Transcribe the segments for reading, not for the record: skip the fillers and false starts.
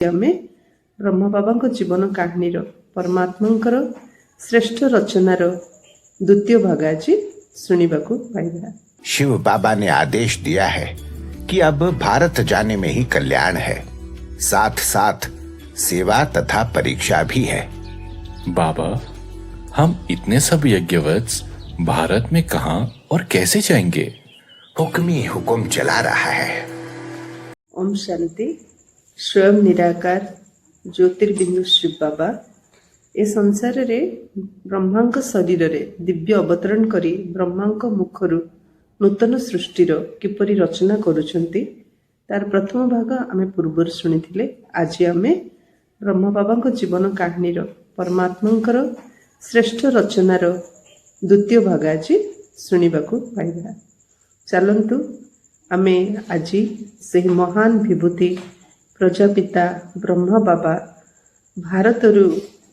आमे ब्रह्म बाबा जीवन कहानी परमात्मा श्रेष्ठ रचनार द्वितीय भाग आज शुणा पाइबा। शिव बाबा ने आदेश दिया है कि अब भारत जाने में ही कल्याण है, साथ साथ सेवा तथा परीक्षा भी है। बाबा, हम इतने सब यज्ञवत्स भारत में कहां और कैसे जाएंगे? हुक्मी हुक्म चला रहा है। ओम शांति। स्वयं निराकार ज्योतिर्बिंदु शिव बाबा ए संसार रे ब्रह्मांक शरीर रे दिव्य अवतरण करी ब्रह्मांक मुखरु नूतन सृष्टिर किपरि रचना करुछंती तार प्रथम भाग आमे पूर्व शुणिथिले। आज आमे ब्रह्म बाबा जीवन कहानी परमात्मा श्रेष्ठ रचनार द्वितीय भाग आज शुणा पाइबा। चलंतु आमे आज से महान विभूति प्रजापिता ब्रह्म बाबा भारत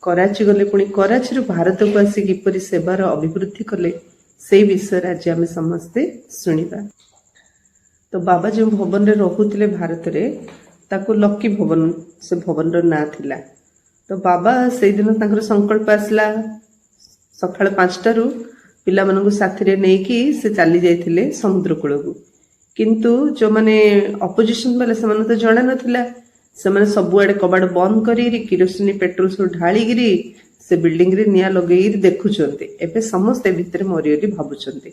कराची गले, पुणी कराची भारत को आसी किपरि सेवार अभिवृद्धि कले से विषय आज आम समस्ते शुणा। तो बाबा जो भवन रे रहुतिले भारत रे ताको लकी भवन से भवन रो ना थिला। तो बाबा से दिन तांकर संकल्प आसला सकाळ 5 रु पिला मानकु साथी रे नै कि से चली जाइथिले समुद्र कूल को। किंतु जो माने अपोजिशन वाले से तो जଣା नथिला, से सबुआडे कबाड़ बंद करी किरोसिनी पेट्रोल सब ढाळिगिरी से बिल्डिंग रे निया लगेई देखुचंती। एबे समस्त भितर मरियली भाबुचंती।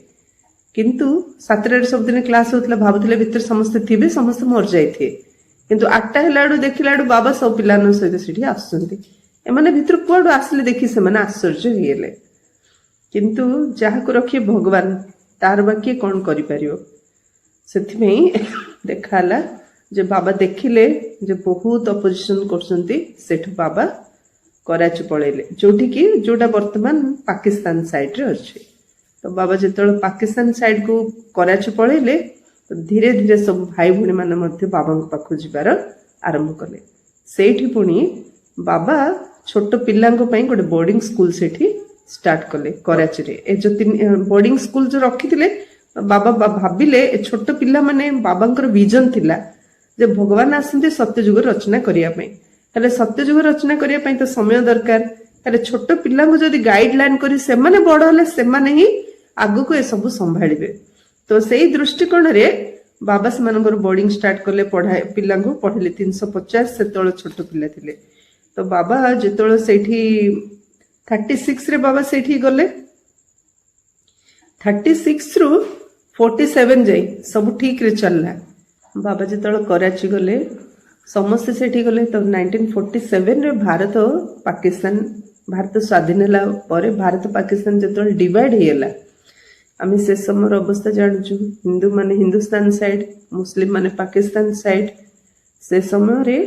किंतु 7 सब दिन क्लास होतला, भाबुतले भितर समस्त थिबे, समस्त मर जाइथे। किंतु 8 हेलाडू देखिलाडू बाबा सब पिलान सहित सेठी आसुचंती। एमाने भितर कुआडू आसले देखि से माने आश्चर्य हेले। किंतु जाहा को रखी भगवान तार बाकी कोन करि परियो। सेथिमेई देखाला जे बाबा देखिले जे बहुत अपोजिशन करसंती, सेठ बाबा कराची पळेले, जोठी कि जोटा वर्तमान पाकिस्तान साइड रे अछि। तो बाबा जेतळ पाकिस्तान साइड को कराची पळेले, तो धीरे धीरे सब भाई भणी माने मध्ये बाबा पाखु जिबार आरंभ कले। सेठी पुणी बाबा छोट पिल्लांको पई गोटे बोर्डिंग स्कूल सेठी स्टार्ट कले कराची रे। ए जो बोर्डिंग स्कूल जो रखिथिले, बाबा भाबिले ए छोट पिल्ला माने बाबांकर विजन थिला जे भगवान आसंती सत्ययुग रचना करिया पई। ताले सत्ययुग रचना करिया पई तो समय दरकार। ताले छोट पिल्ला को जदी गाइडलाइन करी से माने बड़ हले से माने ही आगु को ए सब संभाळिबे। तो सेही दृष्टिकोण रे बाबा से मानकर बोर्डिंग स्टार्ट करले, पढ़ाई पिल्ला को पढ़ले 350 सेतळ छोट पिल्ला थिले। तो बाबा जेतळ सेठी 36 रे बाबा सेठी गले, 36 रु 47 जाई सब ठीक रे चलला। बाबा जितल कराची गले समस्त सेठी गले। तो 1947 रे भारत स्वाधीन होला परे भारत पाकिस्तान जितल डिवाइड हेला, आमी से समय अवस्था जानछु। हिंदू माने हिंदुस्तान साइड, मुस्लिम माने पाकिस्तान साइड। से समय रे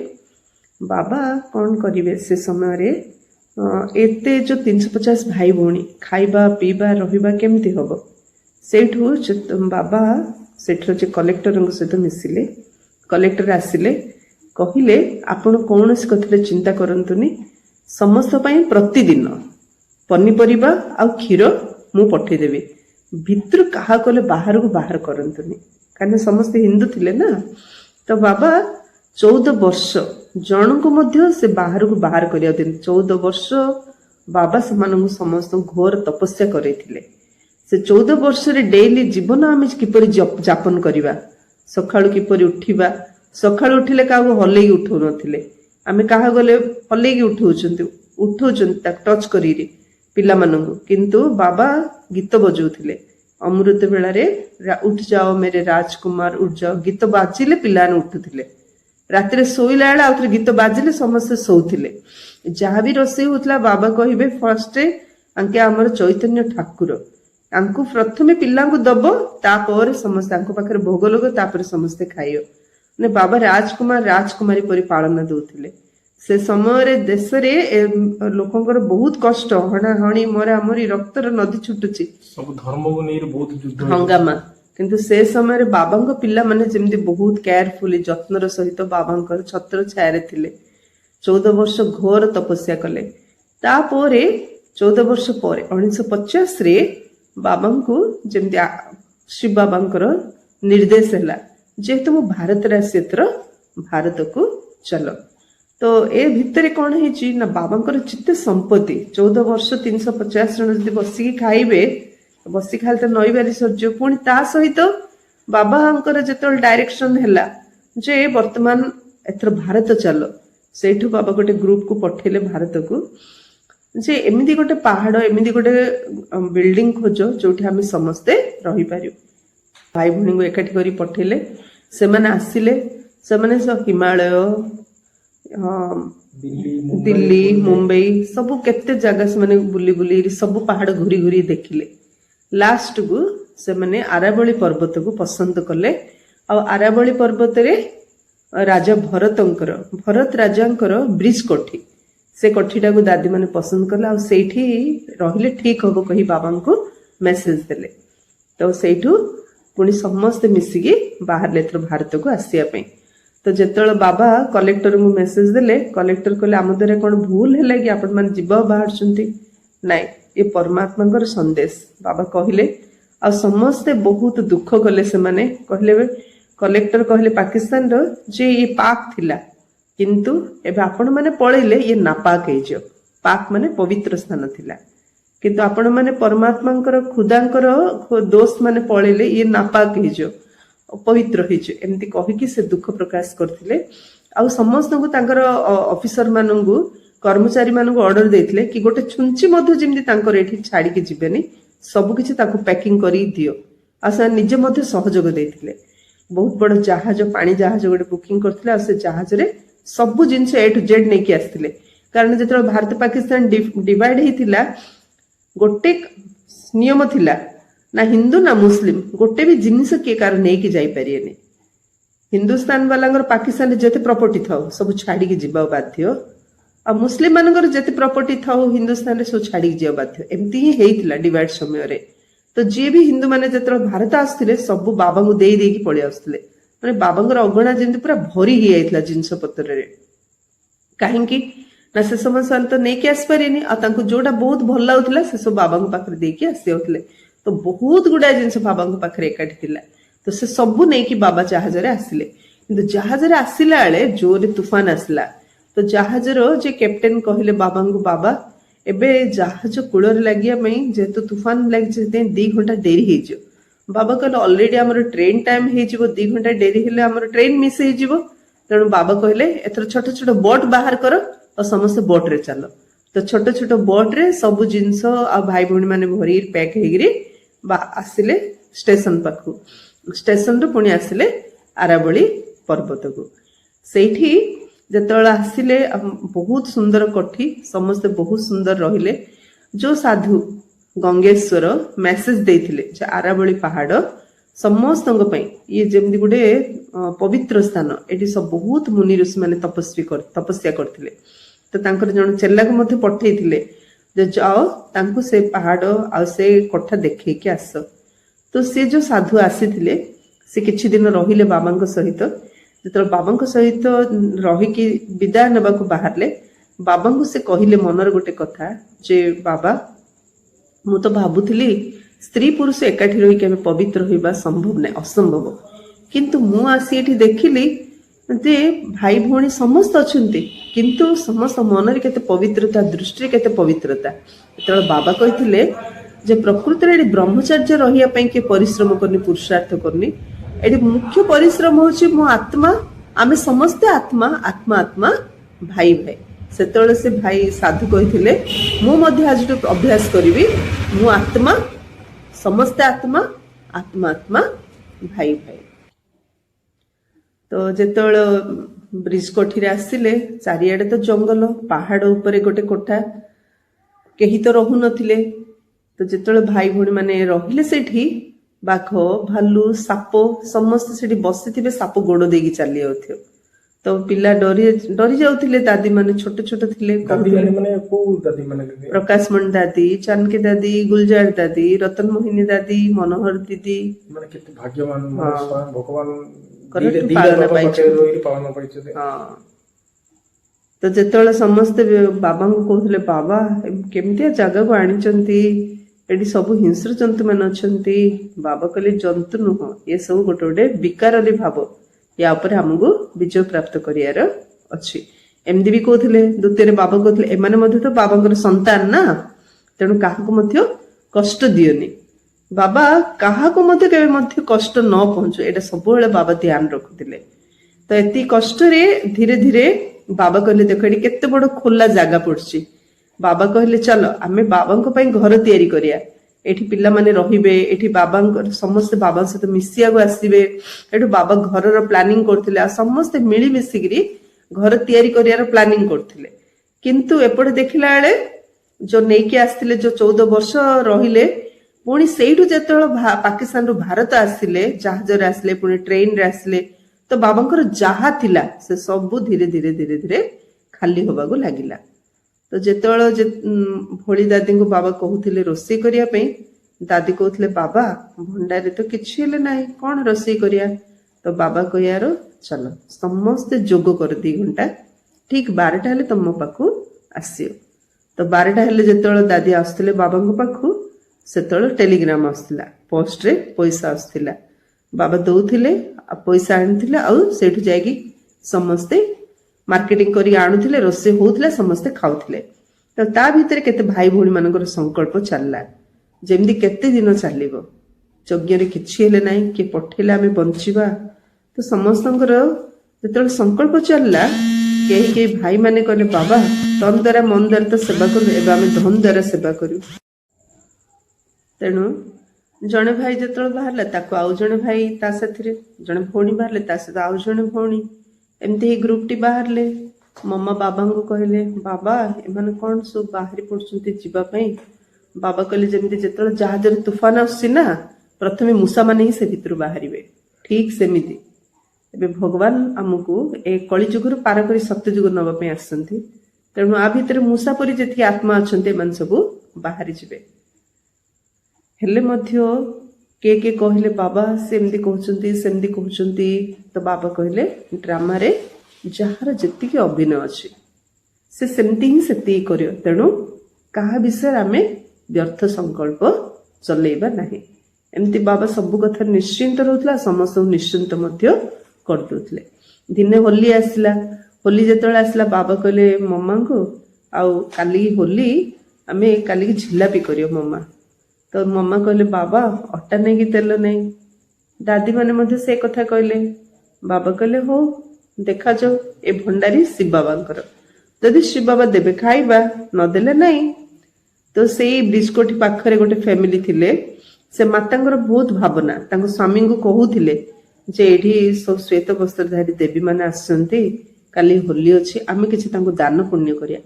बाबा कौन करिवे, से समय रे एते जो 350 भाई भौणी खाइबा पीबा रहिबा केमती हबो। सेठू बाबा सेठर जे कलेक्टर सहित मिसिले। कलेक्टर आसिले, कहिले आपण कौन कथा चिंता करंतुनी, समस्त पई प्रतिदिन पनीपरिबा आ क्षीर मु पठे देबी, भितर कहा कोले बाहर को बाहर करंतुनी, कारण समस्त हिंदू थिले ना। तो बाबा 14 वर्ष जन को मध्य से बाहर को बाहर करिया दिन। 14 वर्ष बाबा से समस्त घोर तपस्या करैथिले। से 14 वर्ष रे डेली जीवन आमे किपरि जापन करिबा, सखाळु किपरि उठिबा, सखाळु उठिले काहू हलेई उठौ नथिले। आमे काहा गले हलेई उठौचंती ता टच करिरे पिला मानंगु। किंतु बाबा गीत बजौथिले अमृत बेला रे, उठ जाओ मेरे राजकुमार उठ जाओ, गीत बाजिले पिलाने उठुथिले। रात्रि सोइला बेला आउथरे गीत बाजिले समस्त सोउथिले। जहाँ भी रोषेई होतला बाबा कहिबे फर्स्ट अंके हमर चैतन्य ठाकुर आंकु प्रथमे पिल्ला को दबो, तापर समस्त आंकु पाखरे भोग लोग, तापर समस्ते खाइयो। ने बाबा राजकुमार राजकुमारी परि पालन दउथिले। से समय रे देश रे लोकंकर बहुत कष्ट, हणा हणी मरा मरी रक्तर नदी छुटुची, सब धर्म को नै बहुत युद्ध हंगामा। किंतु से समय रे बाबांक पिल्ला माने जेमति बहुत केयरफुली जत्नर सहित बाबांकर छत्र छाया थिले। 14 वर्ष घोर तपस्या कले। तापरे 14 वर्ष पर 1950 रे बाबा को जमती शिव बाबांकर निर्देश है जेहेतु मु भारत आसी भारत को चल तो ए भितरे कौन है ना बाबांकर चित्ते संपत्ति 14 वर्ष 350 जन जदि बसिकी खाइबे बसी खाली तो नई बारी सरज पुणी ता सहित बाबांकर जो डायरेक्शन है जे वर्तमान एथर भारत चल सेठू बाबा गोटे ग्रुप को पठेले भारत को जे एमती गोटे पहाड़ एमती गोटे बिल्डिंग खोज जो आम समस्ते रही पारू भाई भौणी को एकाठी करी पठेले से माने आसिले से माने सब हिमालय दिल्ली मुंबई सब केते जगह से माने बुली बुली सब पहाड़ घूरी घूरी देखिले लास्ट को से माने आरावली पर्वत को पसंद कले आ आरावली पर्वत रे राजा भरत राजांकर ब्रिज कोठी से कोठीटा को दादी माने पसंद कले आ सेठी रहिले ठीक हबो कही बाबा को मेसेज देले तो सेठू पुणी समस्ते मिसिकी बाहर लेतर भारत को आसिया पे तो जेतल बाबा कलेक्टर को मेसेज देले कलेक्टर कहले आम द्वारा कौन भूल है कि आपण माने जीवा बाहर नाई ये परमात्मा संदेश बाबा कहले आ समस्ते बहुत दुख कले से माने कहले कलेक्टर कहले पाकिस्तान रो जे ये पाक थिला किंतु एबे आपण माने पळेले ये नापाक हे जो पाक माने पवित्र स्थान थिला किंतु आपण माने परमात्मांकर खुदांकर दोस्त माने पळेले ये नापाक हे जो पवित्र हे जो एमती कहि कि से दुख प्रकाश करथिले आ समस्त को तांकर ऑफिसर मानंगु कर्मचारी मानंगु ऑर्डर देथिले कि गोटे छुंची मध्य जेमती तांकर एठी छाडी के जिबेनी सब किछि ताको पैकिंग करी दियो आ से निजे मध्य सहयोग देथिले बहुत बड़ जहाज पानी जहाज गोटे बुकिंग करथिले आ से जहाज रे सब जिनस ए टू जेड नेकी आस्थिले कारण जेतरो भारत पाकिस्तान डिवाइड हेतिला गोटे नियम थिला ना हिंदू ना मुस्लिम गोटे भी जिनिस के कार नेकी जाई परिएनी हिंदुस्तान वालांगर पाकिस्तान रे जते प्रॉपर्टी थाओ सब छाडी के जिबा बाध्य आ मुस्लिम मानकर जते प्रॉपर्टी थाओ हिंदुस्तान रे सब छाडी के जिबा बाध्य एमती ही हेतिला डिवाइड समय रे तो जी भी हिंदू माने जते भारत आस्थिले सब बाबा को देई देई की पळि आस्थिले माने बाबांगर अगणा जेंति पूरा भरी ही आइतला जिंस पत्र रे काहे कि ना से समय साल तो नहीं के आसपारेनी आ तांको जोटा बहुत भल लाउतला से सब बाबा को पाखरे देकी आसी होतले तो बहुत गुडा जिंस बाबा को पाखरे एकाठी थिला तो से सब नहीं कि बाबा जहाज रे आसिले किंतु जहाज रे आसिला आले जोरे तूफान आसला तो जहाज रो जे कैप्टन कहले बाबा को बाबा एबे जहाज कूलर लागिया मई जेतु तूफान लाग जेते 2 घंटा देरी हे जो बाबा कहले ऑलरेडी हमर ट्रेन टाइम हे जिवो 2 घंटा देरी हेले हमर ट्रेन मिस हे जिवो तेणु बाबा कहले एथर छोट छोट बोट बाहर करो और समस्त बोट रे चलो तो छोट छोट बोट रे सब जिंस आ भाई भौणी माने भरी पैक हेगिरी आसिले स्टेशन पाखु स्टेशन रो पुणी आसिले आरावली पर्वत को सेठी जेतला आसिले बहुत सुंदर कोठी समस्त बहुत सुंदर रहिले जो साधु गंगेश्वर मेसेज देथिले जे आरावली पहाड़ समस्त ये जेमती गुटे पवित्र स्थान एटी सब बहुत मुनि ऋषि माने तपस्या करथिले तो तांकर जण चेला को मथे पठेइथिले जे जाओ तांको से पहाड़ आ से कोठा देखै के आस तो से जो साधु आसीथिले से किछि दिन रहिले बाबांक सहित जेतल बाबांक सहित रही कि विदाय नेबा को बाहरले बाबांक से कहिले मनर गोटे कथा जे बाबा मु तो भाबुथिली स्त्री पुरुष एकाठी रही के पवित्र होइबा संभव नै असंभव किंतु मु आसी एठी देखिली जे भाई भौणी समस्त अछंती किंतु समस्त मन रे केते पवित्रता दृष्टि केते पवित्रता जेतल बाबा कहिथिले जे प्रकृति रे ब्रह्मचर्य रहिया पई के परिश्रम करनी पुरुषार्थ करनी एठी मुख्य परिश्रम होची मो आत्मा आमे समस्त आत्मा आत्मा आत्मा भाई भाई सेतळे से भाई साधु कहिथिले मु मध्ये आज अभ्यास करिवि मु आत्मा समस्त आत्मा आत्मा आत्मा भाई भाई तो जेतळ ब्रिज कोठी रे आसिले चारियाडे तो जंगल पहाड़ ऊपर गोटे कोठा केही तो रहु नथिले तो जेतळ भाई भौणी माने रहिले सेठी बाघ भालू साप समस्त सेठी बसिथिबे साप गोड़ देगी चली आउथियो तो पिला डरी जाउथिले दादी माने छोटे छोटे थिले दादी माने को दादी माने प्रकाश मन दादी चानकी दादी गुलजार दादी रतन मोहिनी दादी मनोहर दीदी माने केते भाग्यवान माने स्वयं भगवान पालन पाइछे तो जेतळे समस्त बाबा को कहले बाबा केमतिया जगह को आनिचंती एडी सब हिंस्र जंतु मान अछंती बाबा कहले जंतु नुह ये सब गोटे गोटे विकारली भाव या ऊपर हमको विजय प्राप्त करियार अछि ଏମିତି ବି କହୁଥିଲେ। ଦ୍ୱିତୀୟରେ ବାବା କହୁଥିଲେ ଏମାନେ ମଧ୍ୟ ତ ବାବାଙ୍କର ସନ୍ତାନ ନା, ତେଣୁ କାହାକୁ ମଧ୍ୟ କଷ୍ଟ ଦିଅନି। ବାବା କାହାକୁ ମଧ୍ୟ କେବେ ମଧ୍ୟ କଷ୍ଟ ନ ପହଞ୍ଚୁ, ଏଇଟା ସବୁବେଳେ ବାବା ଧ୍ୟାନ ରଖୁଥିଲେ। ତ ଏତିକି କଷ୍ଟରେ ଧୀରେ ଧୀରେ ବାବା କହିଲେ ଦେଖ ଏଠି କେତେ ବଡ ଖୋଲା ଜାଗା ପଡୁଛି। ବାବା କହିଲେ ଚାଲ ଆମେ ବାବାଙ୍କ ପାଇଁ ଘର ତିଆରି କରିବା, ଏଠି ପିଲାମାନେ ରହିବେ, ଏଠି ବାବାଙ୍କର ସମସ୍ତେ ବାବାଙ୍କ ସହିତ ମିଶିବାକୁ ଆସିବେ। ଏଠୁ ବାବା ଘରର ପ୍ଲାନିଂ କରୁଥିଲେ, ଆଉ ସମସ୍ତେ ମିଳିମିଶିକିରି ଘର ତିଆରି କରିବାର ପ୍ଲାନିଂ କରୁଥିଲେ। କିନ୍ତୁ ଏପଟେ ଦେଖିଲା ବେଳେ ଯୋଉ ନେଇକି ଆସିଥିଲେ, ଯୋଉ 14 ବର୍ଷ ରହିଲେ, ପୁଣି ସେଇଠୁ ଯେତେବେଳେ ପାକିସ୍ତାନରୁ ଭାରତ ଆସିଲେ, ଜାହାଜରେ ଆସିଲେ, ପୁଣି ଟ୍ରେନରେ ଆସିଲେ, ତ ବାବାଙ୍କର ଯାହା ଥିଲା ସେ ସବୁ ଧୀରେ ଧୀରେ ଧୀରେ ଧୀରେ ଖାଲି ହବାକୁ ଲାଗିଲା। ତ ଯେତେବେଳେ ଭୋଳି ଦାଦୀଙ୍କୁ ବାବା କହୁଥିଲେ ରୋଷେଇ କରିବା ପାଇଁ, ଦାଦି କହୁଥିଲେ ବାବା ଭଣ୍ଡାରେ ତ କିଛି ହେଲେ ନାହିଁ, କଣ ରୋଷେଇ କରିବା? ତ ବାବା କହିବାର ଚାଲ ସମସ୍ତେ ଯୋଗ କର 2 ଘଣ୍ଟା, ଠିକ 12ଟା ହେଲେ ତମ ପାଖକୁ ଆସିବ। ତ 12ଟା ହେଲେ ଯେତେବେଳେ ଦାଦି ଆସୁଥିଲେ ବାବାଙ୍କ ପାଖକୁ, ସେତେବେଳେ ଟେଲିଗ୍ରାମ ଆସୁଥିଲା, ପୋଷ୍ଟରେ ପଇସା ଆସୁଥିଲା। ବାବା ଦଉଥିଲେ, ଆଉ ପଇସା ଆଣୁଥିଲେ, ଆଉ ସେଇଠୁ ଯାଇକି ସମସ୍ତେ ମାର୍କେଟିଂ କରି ଆଣୁଥିଲେ, ରୋଷେଇ ହଉଥିଲା, ସମସ୍ତେ ଖାଉଥିଲେ। ତ ତା ଭିତରେ କେତେ ଭାଇ ଭଉଣୀ ମାନଙ୍କର ସଂକଳ୍ପ ଚାଲିଲା, ଯେମିତି କେତେ ଦିନ ଚାଲିବ, ଯଜ୍ଞରେ କିଛି ହେଲେ ନାହିଁ, କିଏ ପଠେଇଲେ ଆମେ ବଞ୍ଚିବା। ତ ସମସ୍ତଙ୍କର ଯେତେବେଳେ ସଂକଳ୍ପ ଚାଲିଲା, କେହି କେହି ଭାଇ ମାନେ କହିଲେ ବାବା ତନ ଦ୍ୱାରା ମନ ଦ୍ୱାରା ତ ସେବା କଲୁ, ଏବେ ଆମେ ଧନ ଦ୍ୱାରା ସେବା କରିବୁ। ତେଣୁ ଜଣେ ଭାଇ ଯେତେବେଳେ ବାହାରିଲା, ତାକୁ ଆଉ ଜଣେ ଭାଇ ତା ସାଥିରେ, ଜଣେ ଭଉଣୀ ବାହାରିଲେ ତା ସହିତ ଆଉ ଜଣେ ଭଉଣୀ, ଏମିତି ଏଇ ଗ୍ରୁପଟି ବାହାରିଲେ। ମମା ବାବାଙ୍କୁ କହିଲେ ବାବା ଏମାନେ କଣ ସବୁ ବାହାରି ପଡୁଛନ୍ତି ଯିବା ପାଇଁ। ବାବା କହିଲେ ଯେମିତି ଯେତେବେଳେ ଜାହାଜରେ ତୁଫାନ ଆସୁଛି ନା, ପ୍ରଥମେ ମୂଷାମାନେ ହିଁ ସେ ଭିତରୁ ବାହାରିବେ, ଠିକ ସେମିତି ଏବେ ଭଗବାନ ଆମକୁ ଏ କଳିଯୁଗରୁ ପାର କରି ସତ୍ୟଯୁଗ ନବା ପାଇଁ ଆସିଛନ୍ତି। ତେଣୁ ଆ ଭିତରେ ମୂଷା ପରି ଯେତିକି ଆତ୍ମା ଅଛନ୍ତି, ଏମାନେ ସବୁ ବାହାରି ଯିବେ। ହେଲେ ମଧ୍ୟ କିଏ କିଏ କହିଲେ ବାବା ସେମିତି କହୁଛନ୍ତି ସେମିତି କହୁଛନ୍ତି। ତ ବାବା କହିଲେ ଡ୍ରାମାରେ ଯାହାର ଯେତିକି ଅଭିନୟ ଅଛି ସେ ସେମିତି ହିଁ ସେତିକି କରିବ, ତେଣୁ କାହା ବିଷୟରେ ଆମେ ବ୍ୟର୍ଥ ସଂକଳ୍ପ ଚଲେଇବା ନାହିଁ। ଏମିତି ବାବା ସବୁ କଥା ନିଶ୍ଚିନ୍ତ ରହୁଥିଲା, ସମସ୍ତଙ୍କୁ ନିଶ୍ଚିନ୍ତ ମଧ୍ୟ କରିଦଉଥିଲେ। ଦିନେ ହୋଲି ଆସିଲା, ହୋଲି ଯେତେବେଳେ ଆସିଲା ବାବା କହିଲେ ମମାଙ୍କୁ ଆଉ କାଲି ହୋଲି, ଆମେ କାଲିକି ଝିଲାପି କରିବ ମମା। ତ ମମା କହିଲେ ବାବା ଅଟା ନେଇକି ତେଲ ନେଇ, ଦାଦି ମାନେ ମଧ୍ୟ ସେ କଥା କହିଲେ। ବାବା କହିଲେ ହଉ ଦେଖାଯାଉ, ଏ ଭଣ୍ଡାରୀ ଶିବ ବାବାଙ୍କର, ଯଦି ଶିବ ବାବା ଦେବେ ଖାଇବା, ନଦେଲେ ନାହିଁ। ତ ସେଇ ବ୍ରିଜକୋଠି ପାଖରେ ଗୋଟେ ଫ୍ୟାମିଲି ଥିଲେ, ସେ ମାତାଙ୍କର ବହୁତ ଭାବନା, ତାଙ୍କ ସ୍ୱାମୀଙ୍କୁ କହୁଥିଲେ ଯେ ଏଇଠି ସବୁ ଶ୍ଵେତ ବସ୍ତ୍ରଧାରୀ ଦେବୀ ମାନେ ଆସିଛନ୍ତି, କାଲି ହୋଲି ଅଛି, ଆମେ କିଛି ତାଙ୍କୁ ଦାନ ପୁଣ୍ୟ କରିବା।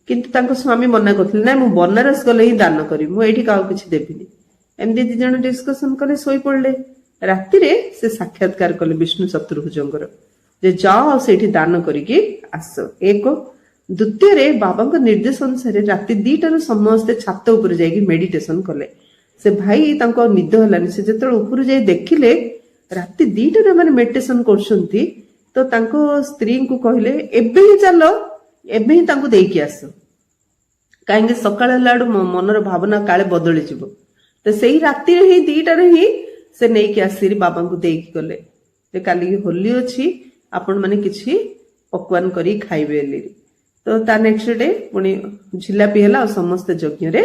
କିନ୍ତୁ ତାଙ୍କ ସ୍ୱାମୀ ମନା କରୁଥିଲେ, ନାଇଁ ମୁଁ ବନାରସ ଗଲେ ହିଁ ଦାନ କରିବି, ମୁଁ ଏଇଠି କାହାକୁ କିଛି ଦେବିନି। ଏମିତି 2 ଜଣ ଡିସ୍କସନ କଲେ, ଶୋଇପଡିଲେ। ରାତିରେ ସେ ସାକ୍ଷାତକାର କଲେ ବିଷ୍ଣୁ ଚତୁର୍ଭୁଜଙ୍କର, ଯେ ଯାଅ ସେଇଠି ଦାନ କରିକି ଆସ। 1 ଦ୍ୱିତୀୟରେ ବାବାଙ୍କ ନିର୍ଦ୍ଦେଶ ଅନୁସାରେ ରାତି 2ଟାରୁ ସମସ୍ତେ ଛାତ ଉପରେ ଯାଇକି ମେଡିଟେସନ କଲେ। ସେ ଭାଇ ତାଙ୍କୁ ଆଉ ନିଦ ହେଲାନି, ସେ ଯେତେବେଳେ ଉପରୁ ଯାଇ ଦେଖିଲେ ରାତି 2ଟାରେ ଏମାନେ ମେଡିଟେସନ କରୁଛନ୍ତି, ତ ତାଙ୍କ ସ୍ତ୍ରୀଙ୍କୁ କହିଲେ ଏବେ ହିଁ ଚାଲ, ଏବେ ହିଁ ତାଙ୍କୁ ଦେଇକି ଆସ, କାହିଁକି ସକାଳ ହେଲା ବେଳୁ ମନର ଭାବନା କାଳେ ବଦଳିଯିବ। ତ ସେଇ ରାତିରେ ହିଁ 2ଟାରେ ହିଁ ସେ ନେଇକି ଆସିକି ବାବାଙ୍କୁ ଦେଇକି ଗଲେ, ଯେ କାଲିକି ହୋଲି ଅଛି, ଆପଣ ମାନେ କିଛି ପକୱାନ କରିକି ଖାଇବେ ବୋଲି। ତ ତା ନେକ୍ସଟ ଡେ ପୁଣି ଝିଲାପି ହେଲା, ଆଉ ସମସ୍ତେ ଯଜ୍ଞରେ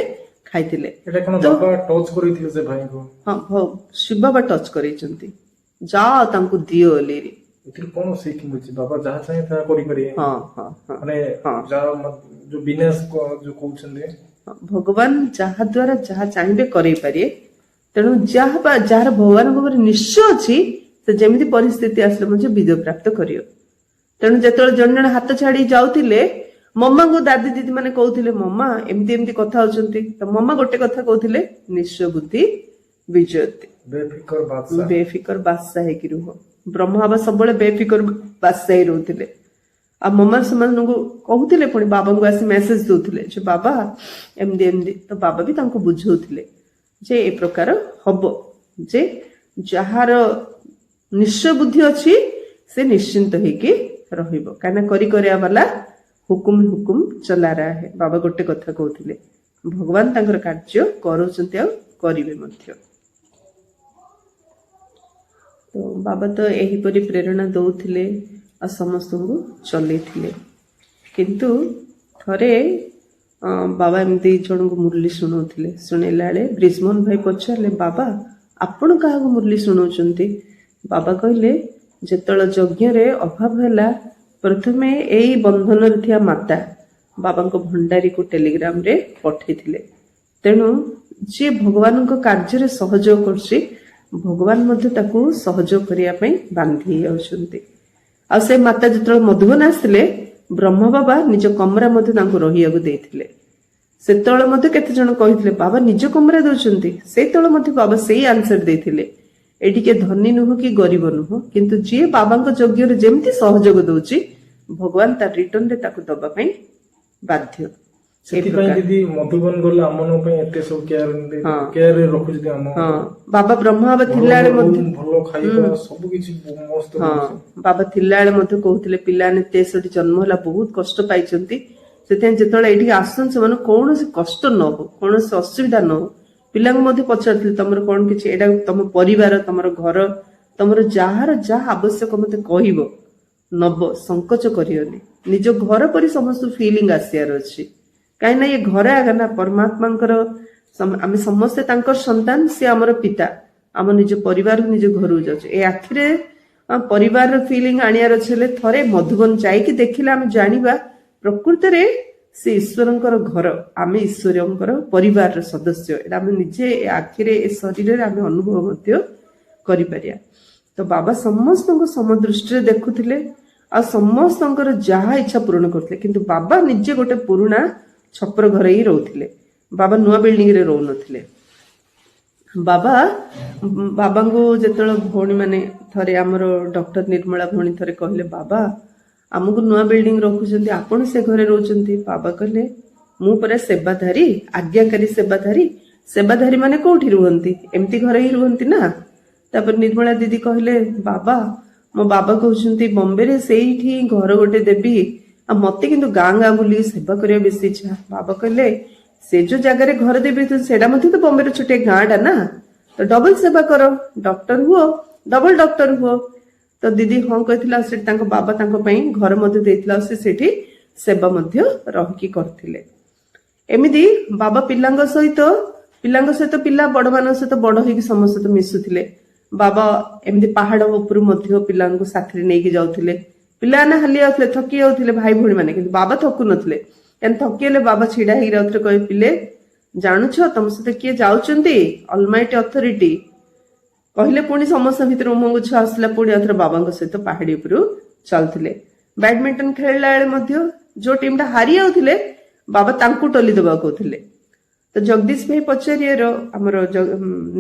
ଖାଇଥିଲେ। ଏଟା କଣ ବାବା ଟଚ୍ କରିଥିଲେ ସେ ଭାଇଙ୍କୁ? ହଁ ଶିବ ବାବା ଟଚ୍ କରେଇଛନ୍ତି, ଯାଅ ତାଙ୍କୁ ଦିଅ ବୋଲି। ଏଥିରୁ କଣ ଶିଖ ମିଳୁଛି? ବାବା ଯାହା ଚାହିଁ ତାହା କରିପାରିବେ। ହଁ ହଁ ହଁ ମାନେ ହଁ, ଯାହା ଯୋଉ ବିନାଶ ଯୋଉ କହୁଛନ୍ତି, ଭଗବାନ ଯାହା ଦ୍ଵାରା ଯାହା ଚାହିଁବେ କରେଇ ପାରିବେ। ତେଣୁ ଯାହାର ଭଗବାନଙ୍କ ଉପରେ ନିଶ୍ଚୟ ଅଛି, ସେ ଯେମିତି ପରିସ୍ଥିତି ଆସିଲେ ମଧ୍ୟ ବିଜୟ ପ୍ରାପ୍ତ କରିବ। ତେଣୁ ଯେତେବେଳେ ଜଣେ ଜଣେ ହାତ ଛାଡି ଯାଉଥିଲେ, ମମାଙ୍କୁ ଦାଦି ଦିଦି ମାନେ କହୁଥିଲେ ମମା ଏମିତି ଏମିତି କଥା ହଉଛନ୍ତି, ତ ମମା ଗୋଟେ କଥା କହୁଥିଲେ, ନିଶ୍ଚୟ ବୁଦ୍ଧି ବିଜୟତେ, ବେଫିକର ବାଦଶାହ। ବେଫିକର ବାଦଶାହ ହେଇକି ରୁହ। ବ୍ରହ୍ମା ବାବା ସବୁବେଳେ ବେଫିକର ବାଦଶାହ ହେଇ ରହୁଥିଲେ। ଆଉ ମମା ସେମାନଙ୍କୁ କହୁଥିଲେ, ପୁଣି ବାବାଙ୍କୁ ଆସି ମେସେଜ ଦଉଥିଲେ ଯେ ବାବା ଏମିତି ଏମିତି। ତ ବାବା ବି ତାଙ୍କୁ ବୁଝଉଥିଲେ ଯେ ଏ ପ୍ରକାର ହବ, ଯେ ଯାହାର ନିଶ୍ଚୟ ବୁଦ୍ଧି ଅଛି ସେ ନିଶ୍ଚିନ୍ତ ହେଇକି ରହିବ, କାହିଁକିନା କରିବା ବାଲା ହୁକୁମ ହୁକୁମ ଚଲା ରହା ହେ। ବାବା ଗୋଟେ କଥା କହୁଥିଲେ, ଭଗବାନ ତାଙ୍କର କାର୍ଯ୍ୟ କରୁଛନ୍ତି ଆଉ କରିବେ ମଧ୍ୟ। ତ ବାବା ତ ଏହିପରି ପ୍ରେରଣା ଦଉଥିଲେ ଆଉ ସମସ୍ତଙ୍କୁ ଚଲେଇଥିଲେ। କିନ୍ତୁ ଥରେ ବାବା ଏମିତି ଜଣଙ୍କୁ ମୁରଲି ଶୁଣାଉଥିଲେ। ଶୁଣେଇଲା ବେଳେ ବ୍ରିଜମୋହନ ଭାଇ ପଚାରିଲେ, ବାବା ଆପଣ କାହାକୁ ମୁରଲି ଶୁଣାଉଛନ୍ତି? ବାବା କହିଲେ, ଯେତେବେଳେ ଯଜ୍ଞରେ ଅଭାବ ହେଲା ପ୍ରଥମେ ଏଇ ବନ୍ଧନରେ ଥିବା ମାତା ବାବାଙ୍କ ଭଣ୍ଡାରୀକୁ ଟେଲିଗ୍ରାମରେ ପଠେଇଥିଲେ। ତେଣୁ ଯିଏ ଭଗବାନଙ୍କ କାର୍ଯ୍ୟରେ ସହଯୋଗ କରୁଛି ଭଗବାନ ମଧ୍ୟ ତାକୁ ସହଯୋଗ କରିବା ପାଇଁ ବାନ୍ଧି ଯାଉଛନ୍ତି। ଆଉ ସେ ମାତା ଯେତେବେଳେ ମଧୁବନ ଆସିଥିଲେ ବ୍ରହ୍ମ ବାବା ନିଜ କମରା ମଧ୍ୟ ତାଙ୍କୁ ରହିବାକୁ ଦେଇଥିଲେ। ସେତେବେଳେ ମଧ୍ୟ କେତେ ଜଣ କହିଥିଲେ ବାବା ନିଜ କମରା ଦଉଛନ୍ତି, ସେତେବେଳେ ମଧ୍ୟ ବାବା ସେଇ ଆନ୍ସର ଦେଇଥିଲେ, ଏଠି କିଏ ଧନୀ ନୁହଁ କି ଗରିବ ନୁହଁ, କିନ୍ତୁ ଯିଏ ବାବାଙ୍କ ଯଜ୍ଞରେ ଯେମିତି ସହଯୋଗ ଦଉଛି ଭଗବାନ ତାର ରିଟର୍ନରେ ତାକୁ ଦବା ପାଇଁ ବାଧ୍ୟ। ସେଥିପାଇଁ ଦିଦି ମଧୁବନ ଗଲେ ଆମମାନଙ୍କ ପାଇଁ ଏତେ ସବୁ କେୟାର ରଖୁଛନ୍ତି ଆମ। ବାବା ବ୍ରହ୍ମ ବାବା ଥିଲାବେଳେ ମଧ୍ୟ ଭଲ ଖାଇବା ସବୁ କିଛି ମସ୍ତ ରହୁଛି। ବାବା ଥିଲାବେଳେ ମଧ୍ୟ କହୁଥିଲେ ପିଲାମାନେ 63 ଜନ୍ମ ହେଲା ବହୁତ କଷ୍ଟ ପାଇଛନ୍ତି, ସେଥିପାଇଁ ଯେତେବେଳେ ଏଇଠିକି ଆସୁଛନ୍ତି ସେମାନେ କୌଣସି କଷ୍ଟ ନ ହଉ, କୌଣସି ଅସୁବିଧା ନ ହଉ। ପିଲାଙ୍କୁ ମଧ୍ୟ ପଚାରୁଥିଲେ ତମର କଣ କିଛି, ଏଇଟା ତମ ପରିବାର, ତମର ଘର, ତମର ଯାହାର ଯାହା ଆବଶ୍ୟକ ମତେ କହିବ, ନବ, ସଂକୋଚ କରିବନି। ନିଜ ଘର ପରି ସମସ୍ତଙ୍କୁ ଫିଲିଙ୍ଗ ଆସିବାର ଅଛି। କାହିଁକି ନା ଏ ଘରେ ଆଗ ନା ପରମାତ୍ମାଙ୍କର, ଆମେ ସମସ୍ତେ ତାଙ୍କର ସନ୍ତାନ, ସେ ଆମର ପିତା। ଆମ ନିଜ ପରିବାରକୁ ନିଜ ଘରକୁ ଯାଉଛୁ। ଏ ଆଖିରେ ପରିବାରର ଫିଲିଙ୍ଗ ଆଣିବାର ଅଛି। ହେଲେ ଥରେ ମଧୁବନ ଯାଇକି ଦେଖିଲେ ଆମେ ଜାଣିବା ପ୍ରକୃତରେ ସେ ଈଶ୍ୱରଙ୍କର ଘର, ଆମେ ଈଶ୍ୱରଙ୍କର ପରିବାରର ସଦସ୍ୟ। ଏଇଟା ଆମେ ନିଜେ ଏ ଆଖିରେ ଏ ଶରୀରରେ ଆମେ ଅନୁଭବ ମଧ୍ୟ କରିପାରିବା। ତ ବାବା ସମସ୍ତଙ୍କୁ ସମଦୃଷ୍ଟିରେ ଦେଖୁଥିଲେ ଆଉ ସମସ୍ତଙ୍କର ଯାହା ଇଚ୍ଛା ପୂରଣ କରୁଥିଲେ। କିନ୍ତୁ ବାବା ନିଜେ ଗୋଟେ ପୁରୁଣା ଛପର ଘରେ ହିଁ ରହୁଥିଲେ। ବାବା ନୂଆ ବିଲ୍ଡିଂରେ ରହୁନଥିଲେ। ବାବାଙ୍କୁ ଯେତେବେଳେ ଭଉଣୀ ମାନେ ଥରେ ଆମର ଡକ୍ଟର ନିର୍ମଳା ଭଉଣୀ ଥରେ କହିଲେ, ବାବା ଆମକୁ ନୂଆ ବିଲ୍ଡିଂ ରଖୁଛନ୍ତି, ଆପଣ ସେ ଘରେ ରହୁଛନ୍ତି। ବାବା କହିଲେ, ମୁଁ ପରା ସେବାଧାରୀ, ଆଜ୍ଞାକାରୀ ସେବାଧାରୀ। ସେବାଧାରୀ ମାନେ କୋଉଠି ରୁହନ୍ତି? ଏମିତି ଘରେ ହିଁ ରୁହନ୍ତି ନା। ତାପରେ ନିର୍ମଳା ଦିଦି କହିଲେ, ବାବା ମୋ ବାବା କହୁଛନ୍ତି ବମ୍ବେରେ ସେଇଠି ଘର ଗୋଟେ ଦେବି, ଆଉ ମତେ କିନ୍ତୁ ଗାଁ ଗାଁ ବୁଲିକି ସେବା କରିବା ବେଶୀ ଇଚ୍ଛା। ବାବା କହିଲେ, ସେ ଯୋଉ ଜାଗାରେ ଘର ଦେବି ସେଇଟା ମଧ୍ୟ ତ ବମ୍ବେର ଛୋଟିଆ ଗାଁ ଟା ନା, ତ ଡବଲ ସେବା କର, ଡକ୍ଟର ହୁଅ, ଡବଲ ଡକ୍ଟର ହୁଅ। ତ ଦିଦି ହଁ କହିଥିଲା। ସେଠି ତାଙ୍କ ବାବା ତାଙ୍କ ପାଇଁ ଘର ମଧ୍ୟ ଦେଇଥିଲା, ଆଉ ସେ ସେଠି ସେବା ମଧ୍ୟ ରହିକି କରିଥିଲେ। ଏମିତି ବାବା ପିଲାଙ୍କ ସହିତ ପିଲା, ବଡମାନଙ୍କ ସହିତ ବଡ ହେଇକି ସମସ୍ତ ସହିତ ମିଶୁଥିଲେ। ବାବା ଏମିତି ପାହାଡ ଉପରୁ ମଧ୍ୟ ପିଲାଙ୍କୁ ସାଥିରେ ନେଇକି ଯାଉଥିଲେ। ପିଲାମାନେ ହାଲି ଯାଉଥିଲେ, ଥକି ଯାଉଥିଲେ ଭାଇ ଭଉଣୀ ମାନେ, କିନ୍ତୁ ବାବା ଥକୁ ନଥିଲେ। କାରଣ ଥକି ହେଲେ ବାବା ଛିଡା ହେଇକି ଯାଉଥିଲେ, କହିବେ ପିଲେ ଜାଣୁଛ ତମ ସହିତ କିଏ ଯାଉଛନ୍ତି? ଅଲମାଇଟି ଅଥରିଟି। କହିଲେ ପୁଣି ସମସ୍ତଙ୍କ ଭିତରେ ଉମଙ୍ଗ ଛୁଆ ଆସିଲା, ପୁଣି ଆଉଥରେ ବାବାଙ୍କ ସହିତ ପାହାଡି ଉପରୁ ଚାଲୁଥିଲେ। ବ୍ୟାଡମିଣ୍ଟନ ଖେଳିଲା ବେଳେ ମଧ୍ୟ ଯୋଉ ଟିମ୍ ଟା ହାରି ଯାଉଥିଲେ ବାବା ତାଙ୍କୁ ଟଲି ଦେବାକୁ କହୁଥିଲେ। ତ ଜଗଦୀଶ ଭାଇ ପଚାରିଆର, ଆମର